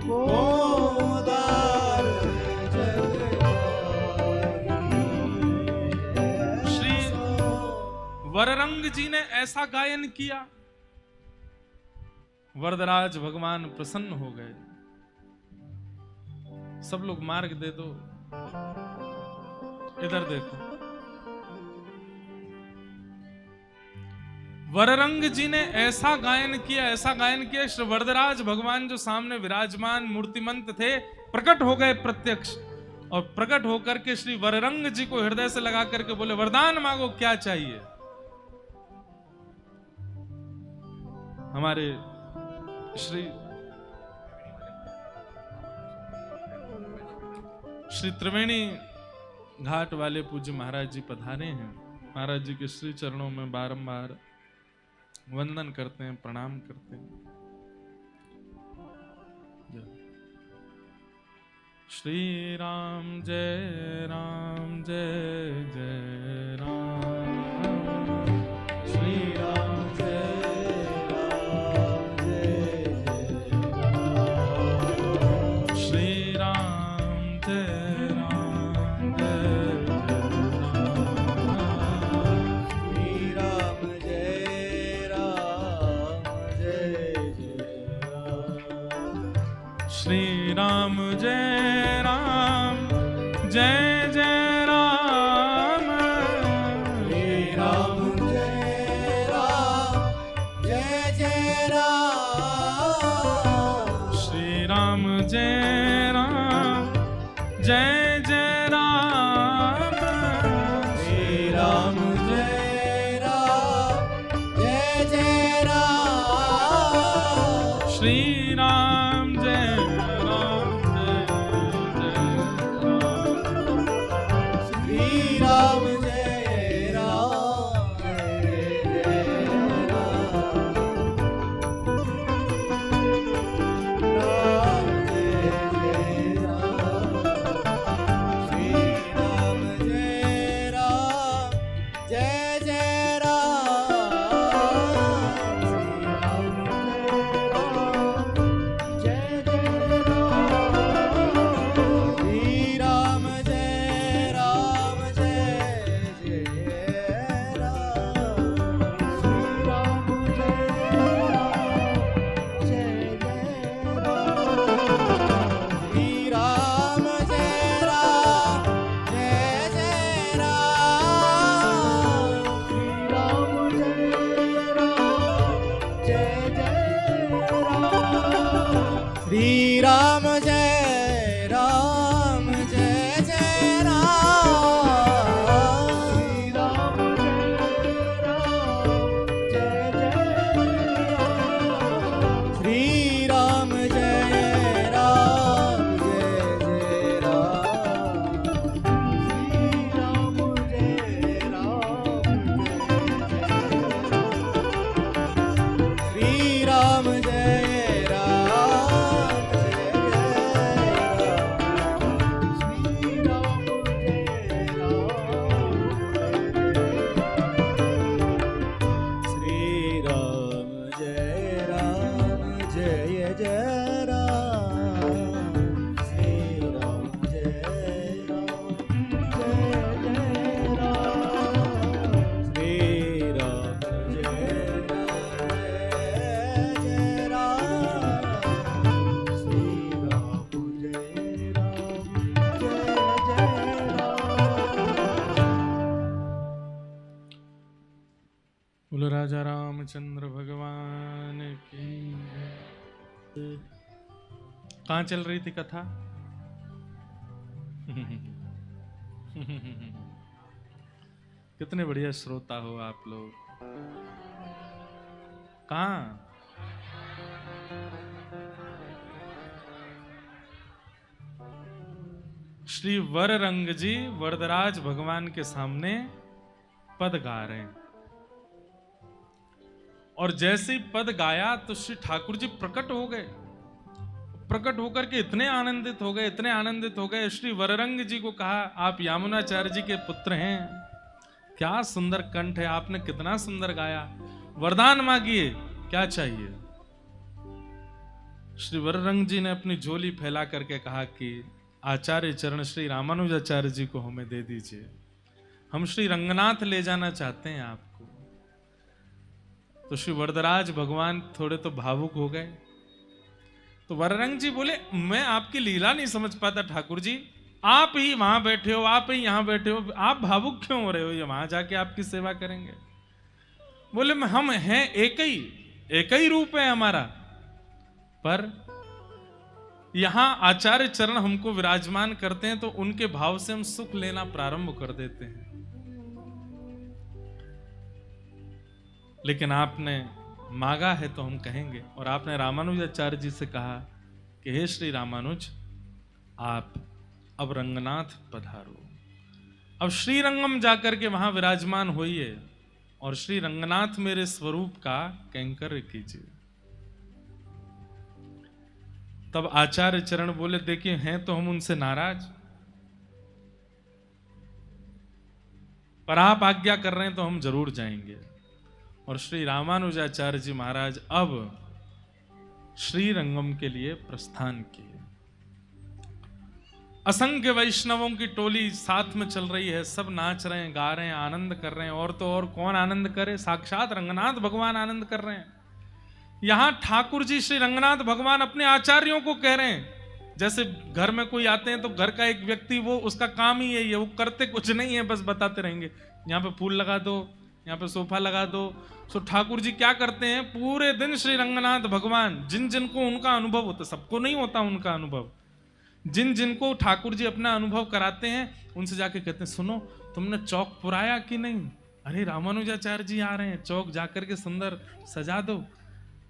कोदार जी ने ऐसा गायन किया, वरदराज भगवान प्रसन्न हो गए। सब लोग मार्ग दे दो, इधर देखो। वररंग जी ने ऐसा गायन किया, श्री वरदराज भगवान जो सामने विराजमान मूर्तिमंत थे, प्रकट हो गए प्रत्यक्ष, और प्रकट होकर के श्री वररंग जी को हृदय से लगा करके बोले, वरदान मांगो, क्या चाहिए। हमारे श्री त्रिवेणी घाट वाले पूज्य महाराज जी पधारे हैं। महाराज जी के श्री चरणों में बारंबार वंदन करते हैं, प्रणाम करते हैं। श्री राम जय राम, जय जय राम, श्री राम जय राम, जय जय राम, श्री राम जय राम, जय जय राम, श्री राम जय राम, जय जय राम, श्री राम जय राम, जय जय राम, श्री राम जय राम, जय जय राम, श्री राम जय राम, जय जय राम, श्री राम जय राजा रामचंद्र भगवान की। कहाँ चल रही थी कथा? कितने बढ़िया श्रोता हो आप लोग। कहाँ? श्री वररंग जी वरदराज भगवान के सामने पद गा रहे हैं, और जैसे ही पद गाया तो श्री ठाकुर जी प्रकट हो गए। प्रकट होकर के इतने आनंदित हो गए, श्री वररंग जी को कहा, आप यामुनाचार्य जी के पुत्र हैं, क्या सुंदर कंठ है, आपने कितना सुंदर गाया, वरदान मांगिए, क्या चाहिए। श्री वररंग जी ने अपनी झोली फैला करके कहा कि आचार्य चरण श्री रामानुजाचार्य जी को हमें दे दीजिए, हम श्री रंगनाथ ले जाना चाहते हैं आपको। तो श्री वरदराज भगवान थोड़े तो भावुक हो गए। तो वररंग जी बोले, मैं आपकी लीला नहीं समझ पाता ठाकुर जी, आप ही वहां बैठे हो, आप ही यहां बैठे हो, आप भावुक क्यों हो रहे हो? ये वहां जाके आपकी सेवा करेंगे। बोले, हम हैं एक ही रूप है हमारा, पर यहां आचार्य चरण हमको विराजमान करते हैं तो उनके भाव से हम सुख लेना प्रारंभ कर देते हैं। लेकिन आपने मांगा है तो हम कहेंगे। और आपने रामानुजाचार्य जी से कहा कि हे श्री रामानुज, आप अब रंगनाथ पधारो, अब श्रीरंगम जाकर के वहां विराजमान होइए और श्री रंगनाथ मेरे स्वरूप का कैंकर्य कीजिए। तब आचार्य चरण बोले, देखिए हैं तो हम उनसे नाराज, पर आप आज्ञा कर रहे हैं तो हम जरूर जाएंगे। और श्री रामानुजाचार्य जी महाराज अब श्रीरंगम के लिए प्रस्थान किए। असंख्य वैष्णवों की टोली साथ में चल रही है, सब नाच रहे हैं, गा रहे हैं, आनंद कर रहे हैं। और तो और कौन आनंद करे? साक्षात रंगनाथ भगवान आनंद कर रहे हैं। यहां ठाकुर जी श्री रंगनाथ भगवान अपने आचार्यों को कह रहे हैं, जैसे घर में कोई आते हैं तो घर का एक व्यक्ति, वो उसका काम ही यही है, वो करते कुछ नहीं है, बस बताते रहेंगे, यहाँ पे फूल लगा दो, यहाँ पे सोफा लगा दो। सो ठाकुर जी क्या करते हैं, पूरे दिन श्री रंगनाथ भगवान जिन जिनको उनका अनुभव होता, सबको नहीं होता उनका अनुभव, जिन जिनको ठाकुर जी अपना अनुभव कराते हैं उनसे जाके कहते हैं, सुनो तुमने चौक पुराया कि नहीं? अरे रामानुजाचार्य जी आ रहे हैं, चौक जाकर के सुंदर सजा दो।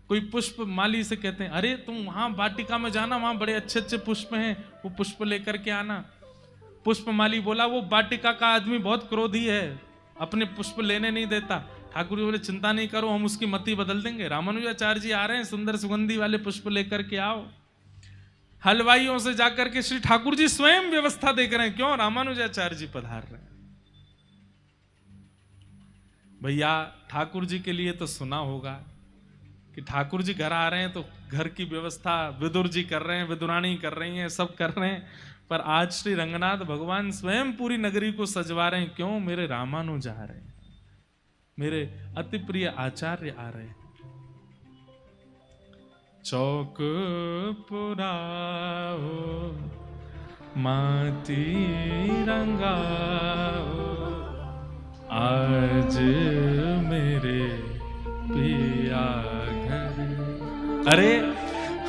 कोई पुष्प माली से कहते हैं, अरे तुम वहां वाटिका में जाना, वहां बड़े अच्छे अच्छे पुष्प हैं, वो पुष्प लेकर के आना। पुष्प माली बोला, वो वाटिका का आदमी बहुत क्रोधी है, अपने पुष्प लेने नहीं देता। ठाकुर जी बोले, चिंता नहीं करो, हम उसकी मति बदल देंगे, रामानुजाचार्य जी आ रहे हैं, सुंदर सुगंधी वाले पुष्प लेकर के आओ। हलवाइयों से जाकर के श्री ठाकुर जी स्वयं व्यवस्था देख रहे हैं, क्यों? रामानुजाचार्य जी पधार रहे हैं। भैया ठाकुर जी के लिए तो सुना होगा कि ठाकुर जी घर आ रहे हैं तो घर की व्यवस्था विदुर जी कर रहे हैं, विदुरानी कर रही हैं, सब कर रहे हैं। पर आज श्री रंगनाथ भगवान स्वयं पूरी नगरी को सजवा रहे हैं, क्यों? मेरे रामानुज आ रहे हैं, मेरे अति प्रिय आचार्य आ रहे हैं। चौक पुराओ माती रंगाओ, आज मेरे पिया घर। अरे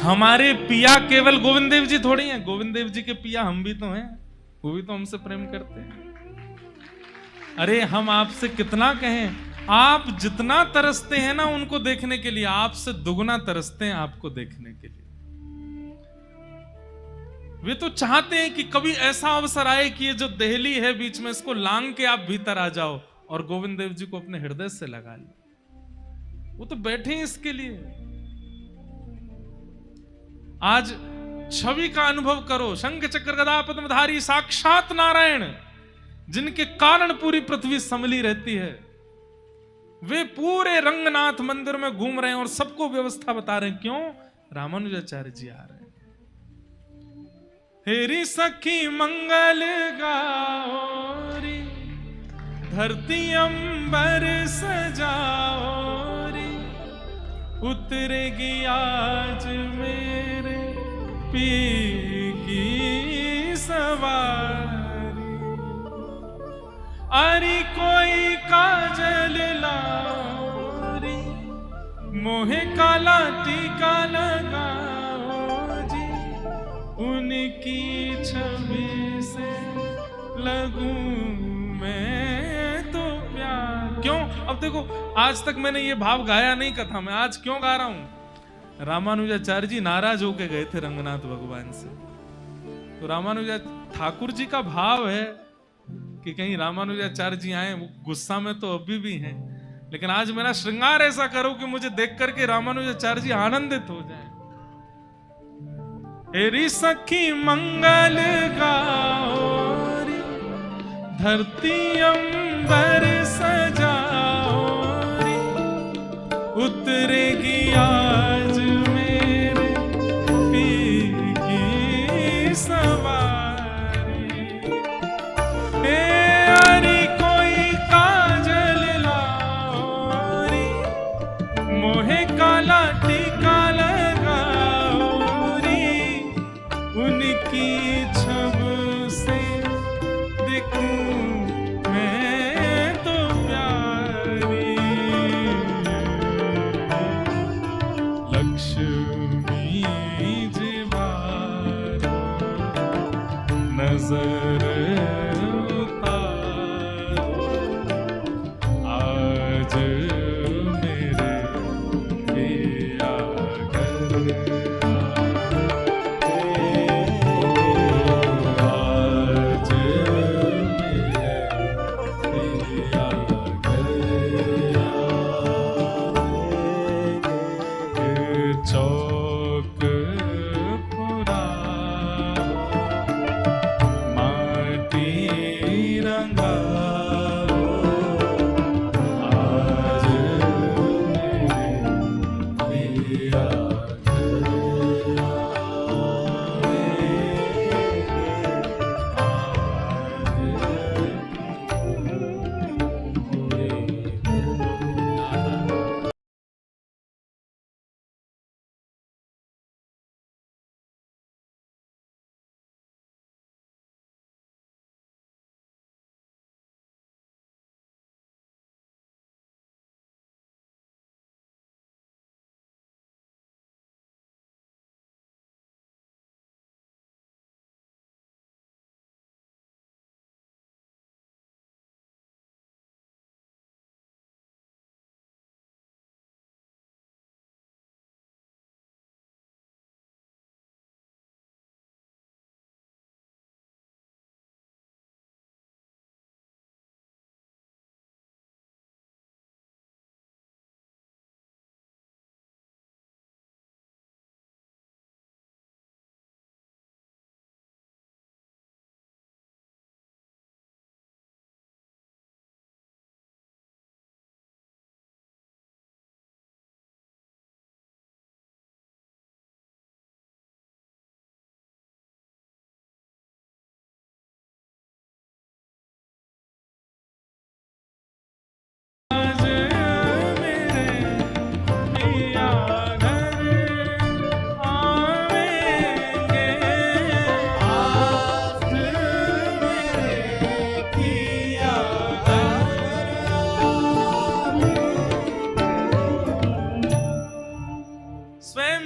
हमारे पिया केवल गोविंद देव जी थोड़ी हैं, गोविंद देव जी के पिया हम भी तो हैं, वो भी तो हमसे प्रेम करते हैं। अरे हम आपसे कितना कहें, आप जितना तरसते हैं ना उनको देखने के लिए, आपसे दुगना तरसते हैं आपको देखने के लिए। वे तो चाहते हैं कि कभी ऐसा अवसर आए कि ये जो देहली है बीच में, इसको लांग के आप भीतर आ जाओ और गोविंद देव जी को अपने हृदय से लगा लो। वो तो बैठे हैं इसके लिए। आज छवि का अनुभव करो, शंख चक्र गदा पद्मधारी साक्षात नारायण, जिनके कारण पूरी पृथ्वी संभली रहती है, वे पूरे रंगनाथ मंदिर में घूम रहे हैं और सबको व्यवस्था बता रहे हैं, क्यों? रामानुजाचार्य जी आ रहे हैं। हेरी सखी मंगल गाओ री, धरती अंबर सजाओ री, उतरेगी आज मेरे पी की सवारी। अरे कोई काजल लाओ री, मोहे काला टीका लगाओ जी, उनकी छवि से लगूं मैं तो प्यार। क्यों? अब देखो, आज तक मैंने ये भाव गाया नहीं कथा में, आज क्यों गा रहा हूं? रामानुजाचार्य जी नाराज होके गए थे रंगनाथ भगवान से, तो रामानुजाचार्य ठाकुर जी का भाव है कि कहीं रामानुजाचार्य जी आए, वो गुस्सा में तो अभी भी हैं, लेकिन आज मेरा श्रृंगार ऐसा करो कि मुझे देख करके रामानुजाचार्य जी आनंदित हो जाएं। हेरी सखी मंगल गाओ री, धरती अंबर सजाओ री, उतरेगी आज मेरे पी की सवारी। अरे कोई काजल लाओ री, नजर उतारो आज मेरे पिया घर आज मेरे पिया घर चौक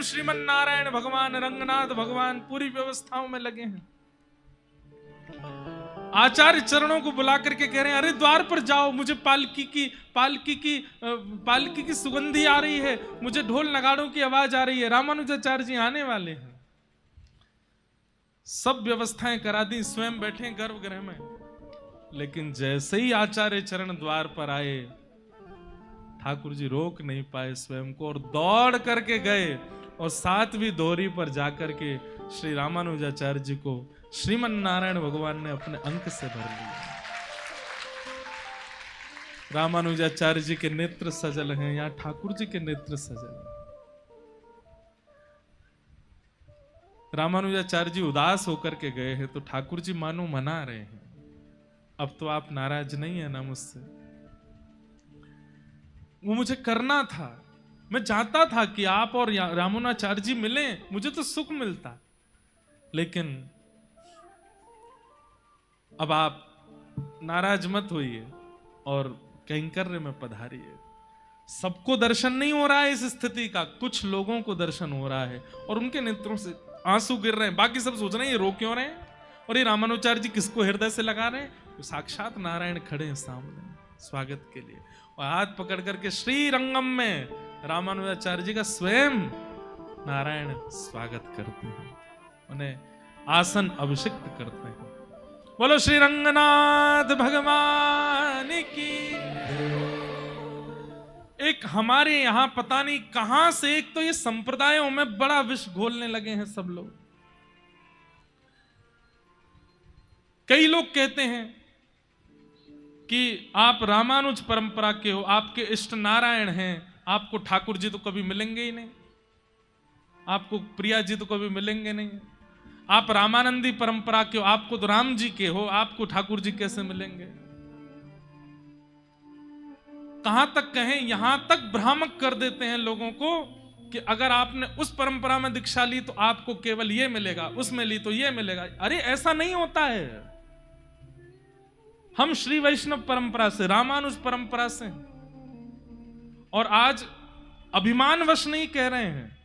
श्रीमन नारायण भगवान रंगनाथ भगवान पूरी व्यवस्थाओं में लगे हैं। आचार्य चरणों को बुला करके कह रहे हैं, अरे द्वार पर जाओ, मुझे पालकी की सुगंधी आ रही है, मुझे ढोल नगाड़ों की आवाज आ रही है, रामानुजाचार्य जी आने वाले हैं। सब व्यवस्थाएं करा दी, स्वयं बैठे गर्भगृह में। लेकिन जैसे ही आचार्य चरण द्वार पर आए, ठाकुर जी रोक नहीं पाए स्वयं को और दौड़ करके गए और 7वीं दोहरी पर जाकर के श्री रामानुजाचार्य जी को श्रीमन नारायण भगवान ने अपने अंक से भर लिया। रामानुजाचार्य जी के नेत्र सजल हैं, यहाँ ठाकुर जी के नेत्र सजल हैं। रामानुजाचार्य जी उदास होकर के गए हैं तो ठाकुर जी मानो मना रहे हैं, अब तो आप नाराज नहीं है ना मुझसे। वो मुझे करना था, मैं चाहता था कि आप और रामानुजाचार्य जी मिलें, मुझे तो सुख मिलता, लेकिन अब आप नाराज मत होइए और कैंकर्य में पधारिए। सबको दर्शन नहीं हो रहा है इस स्थिति का, कुछ लोगों को दर्शन हो रहा है और उनके नेत्रों से आंसू गिर रहे हैं। बाकी सब सोच रहे हैं ये रो क्यों रहे हैं और ये रामानुजाचार्य जी किसको हृदय से लगा रहे हैं। तो साक्षात नारायण खड़े हैं सामने स्वागत के लिए और हाथ पकड़ करके श्री रंगम में रामानुजाचार्य जी का स्वयं नारायण स्वागत करते हैं, उन्हें आसन अभिषिक्त करते हैं। बोलो श्री रंगनाथ भगवान की। एक हमारे यहां पता नहीं कहां से एक तो ये संप्रदायों में बड़ा विष घोलने लगे हैं सब लोग। कई लोग कहते हैं कि आप रामानुज परंपरा के हो, आपके इष्ट नारायण हैं, आपको ठाकुर जी तो कभी मिलेंगे ही नहीं, आपको प्रिया जी तो कभी मिलेंगे नहीं। आप रामानंदी परंपरा के हो, आपको तो राम जी के हो, आपको ठाकुर जी कैसे मिलेंगे। कहां तक कहें, यहां तक भ्रामक कर देते हैं लोगों को कि अगर आपने उस परंपरा में दीक्षा ली तो आपको केवल ये मिलेगा, उसमें ली तो ये मिलेगा। अरे ऐसा नहीं होता है। हम श्री वैष्णव परंपरा से, रामानुज परंपरा से, और आज अभिमानवश नहीं कह रहे हैं,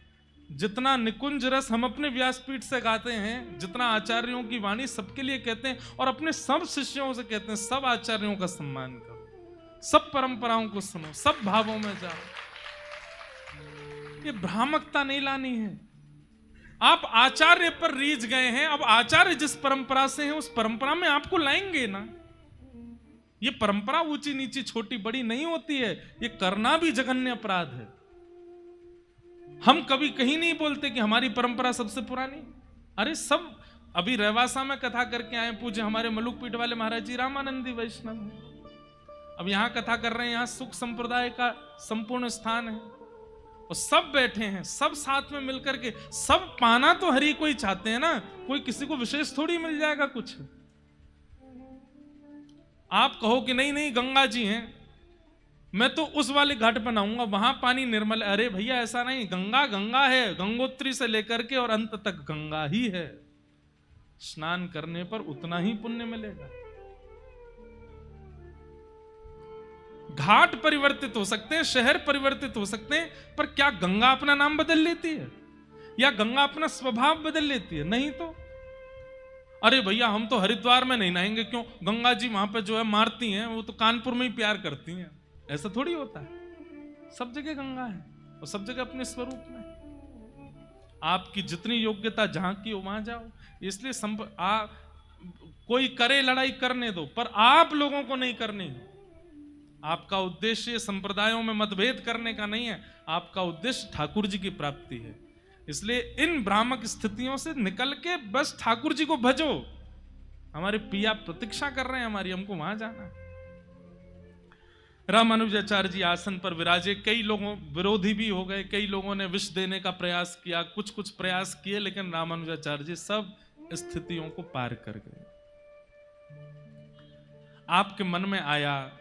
जितना निकुंज रस हम अपने व्यासपीठ से गाते हैं, जितना आचार्यों की वाणी सबके लिए कहते हैं और अपने सब शिष्यों से कहते हैं, सब आचार्यों का सम्मान करो, सब परंपराओं को सुनो, सब भावों में जाओ। ये भ्रामकता नहीं लानी है। आप आचार्य पर रीझ गए हैं, अब आचार्य जिस परंपरा से हैं उस परंपरा में आपको लाएंगे ना। ये परंपरा ऊंची नीची छोटी बड़ी नहीं होती है, ये करना भी जघन्य अपराध है। हम कभी कहीं नहीं बोलते कि हमारी परंपरा सबसे पुरानी। अरे सब, अभी रहवासा में कथा करके आए पूज्य हमारे मलुक पीठ वाले महाराज जी रामानंदी वैष्णव हैं। अब यहां कथा कर रहे हैं, यहां सुख संप्रदाय का संपूर्ण स्थान है और सब बैठे हैं, सब साथ में मिलकर के, सब पाना तो हरि कोई चाहते हैं ना, कोई किसी को विशेष थोड़ी मिल जाएगा कुछ। आप कहो कि नहीं नहीं गंगा जी हैं, मैं तो उस वाले घाट पर नहाऊंगा, वहां पानी निर्मल। अरे भैया ऐसा नहीं, गंगा गंगा है, गंगोत्री से लेकर के और अंत तक गंगा ही है। स्नान करने पर उतना ही पुण्य मिलेगा। घाट परिवर्तित हो सकते हैं, शहर परिवर्तित हो सकते हैं, पर क्या गंगा अपना नाम बदल लेती है या गंगा अपना स्वभाव बदल लेती है? नहीं तो। अरे भैया हम तो हरिद्वार में नहीं नहाएंगे, क्यों? गंगा जी वहां पे जो है मारती हैं, वो तो कानपुर में ही प्यार करती हैं। ऐसा थोड़ी होता है। सब जगह गंगा है और सब जगह अपने स्वरूप में। आपकी जितनी योग्यता जहां की हो वहां जाओ। इसलिए कोई करे लड़ाई करने दो, पर आप लोगों को नहीं करनी। आपका उद्देश्य संप्रदायों में मतभेद करने का नहीं है, आपका उद्देश्य ठाकुर जी की प्राप्ति है। इसलिए इन भ्रामक स्थितियों से निकल के बस ठाकुर जी को भजो। हमारे पिया प्रतीक्षा कर रहे हैं हमारी, हमको वहां जाना है। रामानुजाचार्य जी आसन पर विराजे, कई लोगों विरोधी भी हो गए, कई लोगों ने विष देने का प्रयास किया, कुछ कुछ प्रयास किए, लेकिन रामानुजाचार्य जी सब स्थितियों को पार कर गए। आपके मन में आया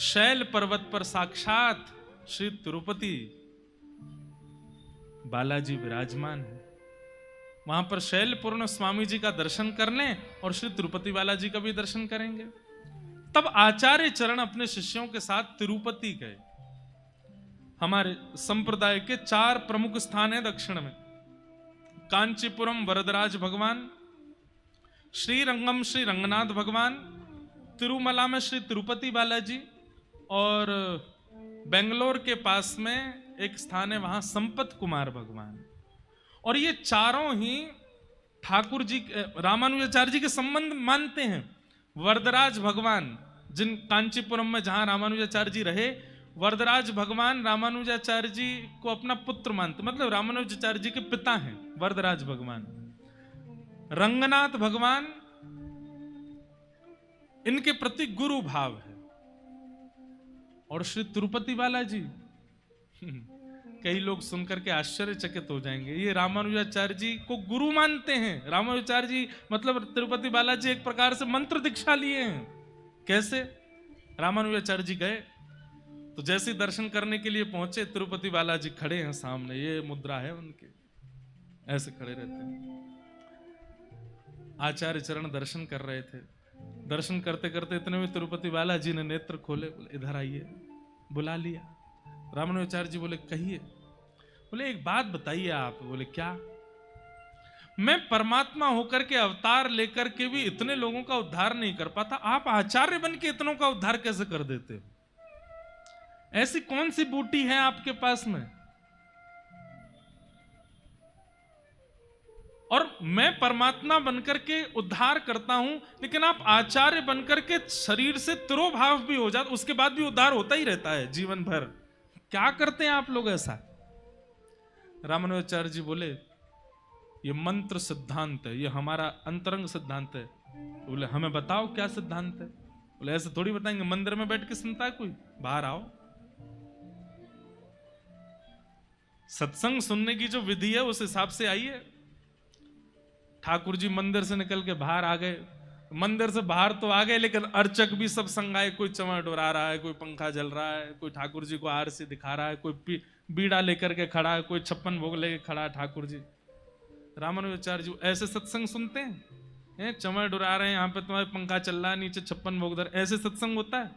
शैल पर्वत पर साक्षात श्री तिरुपति बालाजी विराजमान है, वहां पर शैलपूर्ण स्वामी जी का दर्शन कर लें और श्री तिरुपति बालाजी का भी दर्शन करेंगे। तब आचार्य चरण अपने शिष्यों के साथ तिरुपति गए। हमारे संप्रदाय के 4 प्रमुख स्थान हैं दक्षिण में। कांचीपुरम वरदराज भगवान, श्रीरंगम श्री रंगनाथ भगवान, तिरुमला में श्री तिरुपति बालाजी, और बेंगलोर के पास में एक स्थान है वहां संपत कुमार भगवान। और ये चारों ही ठाकुर जी रामानुजाचार्य जी के संबंध मानते हैं। वरदराज भगवान जिन कांचीपुरम में जहां रामानुजाचार्य जी रहे, वरदराज भगवान रामानुजाचार्य जी को अपना पुत्र मानते, मतलब रामानुजाचार्य जी के पिता हैं वरदराज भगवान। रंगनाथ भगवान इनके प्रति गुरु भाव है। और श्री तिरुपति बालाजी कई लोग सुनकर के आश्चर्यचकित हो जाएंगे, ये रामानुजाचार्य जी को गुरु मानते हैं। रामानुजाचार्य जी मतलब तिरुपति बालाजी एक प्रकार से मंत्र दीक्षा लिए हैं। कैसे? रामानुजाचार्य जी गए तो जैसे दर्शन करने के लिए पहुंचे, तिरुपति बालाजी खड़े हैं सामने, ये मुद्रा है उनके, ऐसे खड़े रहते हैं। आचार्य चरण दर्शन कर रहे थे। दर्शन करते करते इतने में तिरुपति बालाजी ने नेत्र खोले, बोले इधर आइए, बुला लिया। रामानुजाचार्य जी बोले कहिए। बोले एक बात बताइए आप। बोले क्या? मैं परमात्मा होकर के अवतार लेकर के भी इतने लोगों का उद्धार नहीं कर पाता, आप आचार्य बन के इतनों का उद्धार कैसे कर देते हो? ऐसी कौन सी बूटी है आपके पास में? और मैं परमात्मा बनकर के उद्धार करता हूं, लेकिन आप आचार्य बनकर के शरीर से तिरोभाव भी हो जाता, उसके बाद भी उद्धार होता ही रहता है जीवन भर। क्या करते हैं आप लोग ऐसा? रामानुजाचार्य जी बोले ये मंत्र सिद्धांत है, ये हमारा अंतरंग सिद्धांत है। बोले हमें बताओ क्या सिद्धांत है? बोले ऐसे थोड़ी बताएंगे, मंदिर में बैठ के सुनता है कोई, बाहर आओ। सत्संग सुनने की जो विधि है उस हिसाब से आइए। ठाकुर जी मंदिर से निकल के बाहर आ गए। मंदिर से बाहर तो आ गए, लेकिन अर्चक भी सब संग आए। कोई चमड़ डोरा रहा है, कोई पंखा जल रहा है, कोई ठाकुर जी को आरती दिखा रहा है, कोई बीड़ा लेकर के खड़ा है, कोई 56 भोग लेके खड़ा है ठाकुर जी। रामानुजाचार्य जी ऐसे सत्संग सुनते हैं? चमड़ डुरा रहे हैं, यहाँ पे तुम्हारे पंखा चल रहा है, नीचे 56 भोग धर, ऐसे सत्संग होता है?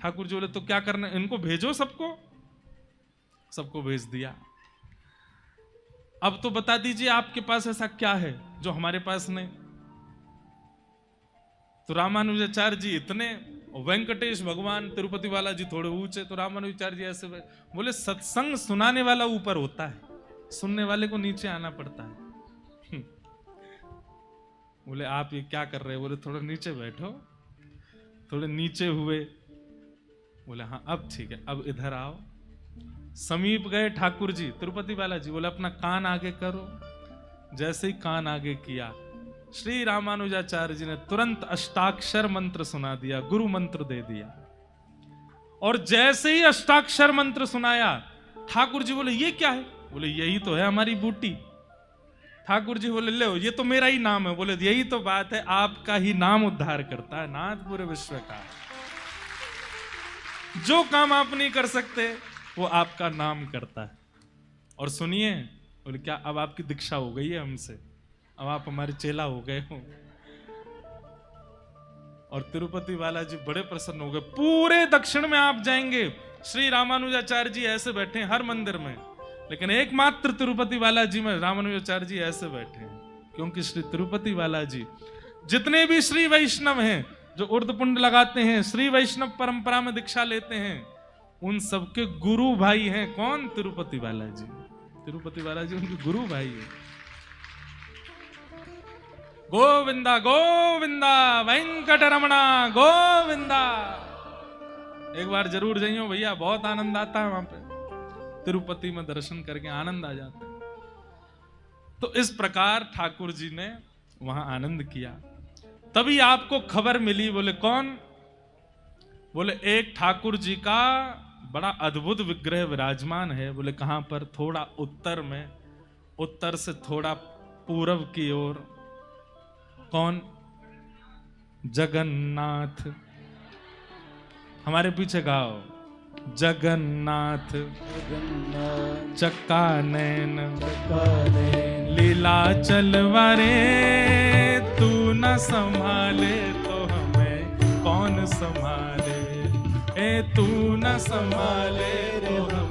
ठाकुर जी बोले तो क्या करना, इनको भेजो, सबको भेज दिया। अब तो बता दीजिए आपके पास ऐसा क्या है जो हमारे पास नहीं। तो रामानुजाचार्य जी इतने, वेंकटेश भगवान तिरुपति वाला जी थोड़े ऊंचे, तो रामानुजाचार्य जी ऐसे बोले सत्संग सुनाने वाला ऊपर होता है, सुनने वाले को नीचे आना पड़ता है। बोले आप ये क्या कर रहे हैं? बोले थोड़ा नीचे बैठो। थोड़े नीचे हुए, बोले हाँ अब ठीक है, अब इधर आओ। समीप गए ठाकुर जी, तिरुपति वाला जी बोले अपना कान आगे करो। जैसे ही कान आगे किया, श्री रामानुजाचार्य जी ने तुरंत अष्टाक्षर मंत्र सुना दिया, गुरु मंत्र दे दिया। और जैसे ही अष्टाक्षर मंत्र सुनाया, ठाकुर जी बोले ये क्या है? बोले यही तो है हमारी बूटी। ठाकुर जी बोले ले ये तो मेरा ही नाम है। बोले यही तो बात है, आपका ही नाम उद्धार करता है नाथ पूरे विश्व का। जो काम आप नहीं कर सकते वो आपका नाम करता है। और सुनिए, बोले क्या अब आपकी दीक्षा हो गई है हमसे, अब आप हमारे चेला हो गए हो। और तिरुपति वाला जी बड़े प्रसन्न हो गए। पूरे दक्षिण में आप जाएंगे, श्री रामानुजाचार्य जी ऐसे बैठे हैं हर मंदिर में, लेकिन एकमात्र तिरुपति वाला जी में रामानुजाचार्य जी ऐसे बैठे हैं। क्योंकि श्री तिरुपति वाला जी, जितने भी श्री वैष्णव हैं जो उर्दपुंड लगाते हैं, श्री वैष्णव परंपरा में दीक्षा लेते हैं, उन सबके गुरु भाई हैं। कौन? तिरुपति वाला जी। तिरुपति वाला जी उनके गुरु भाई है। गोविंदा गोविंदा वेंकटरमणा गोविंदा। एक बार जरूर जाइयो भैया, बहुत आनंद आता है वहां पे। तिरुपति में दर्शन करके आनंद आ जाता है। तो इस प्रकार ठाकुर जी ने वहां आनंद किया। तभी आपको खबर मिली। बोले कौन? बोले एक ठाकुर जी का बड़ा अद्भुत विग्रह विराजमान है। बोले कहां पर? थोड़ा उत्तर में, उत्तर से थोड़ा पूर्व की ओर। कौन? जगन्नाथ। हमारे पीछे गाओ, जगन्नाथ चक्का नैन लीला चलवारे, तू न संभाले तो हमें कौन संभाले, ए तू न संभाले तो हमें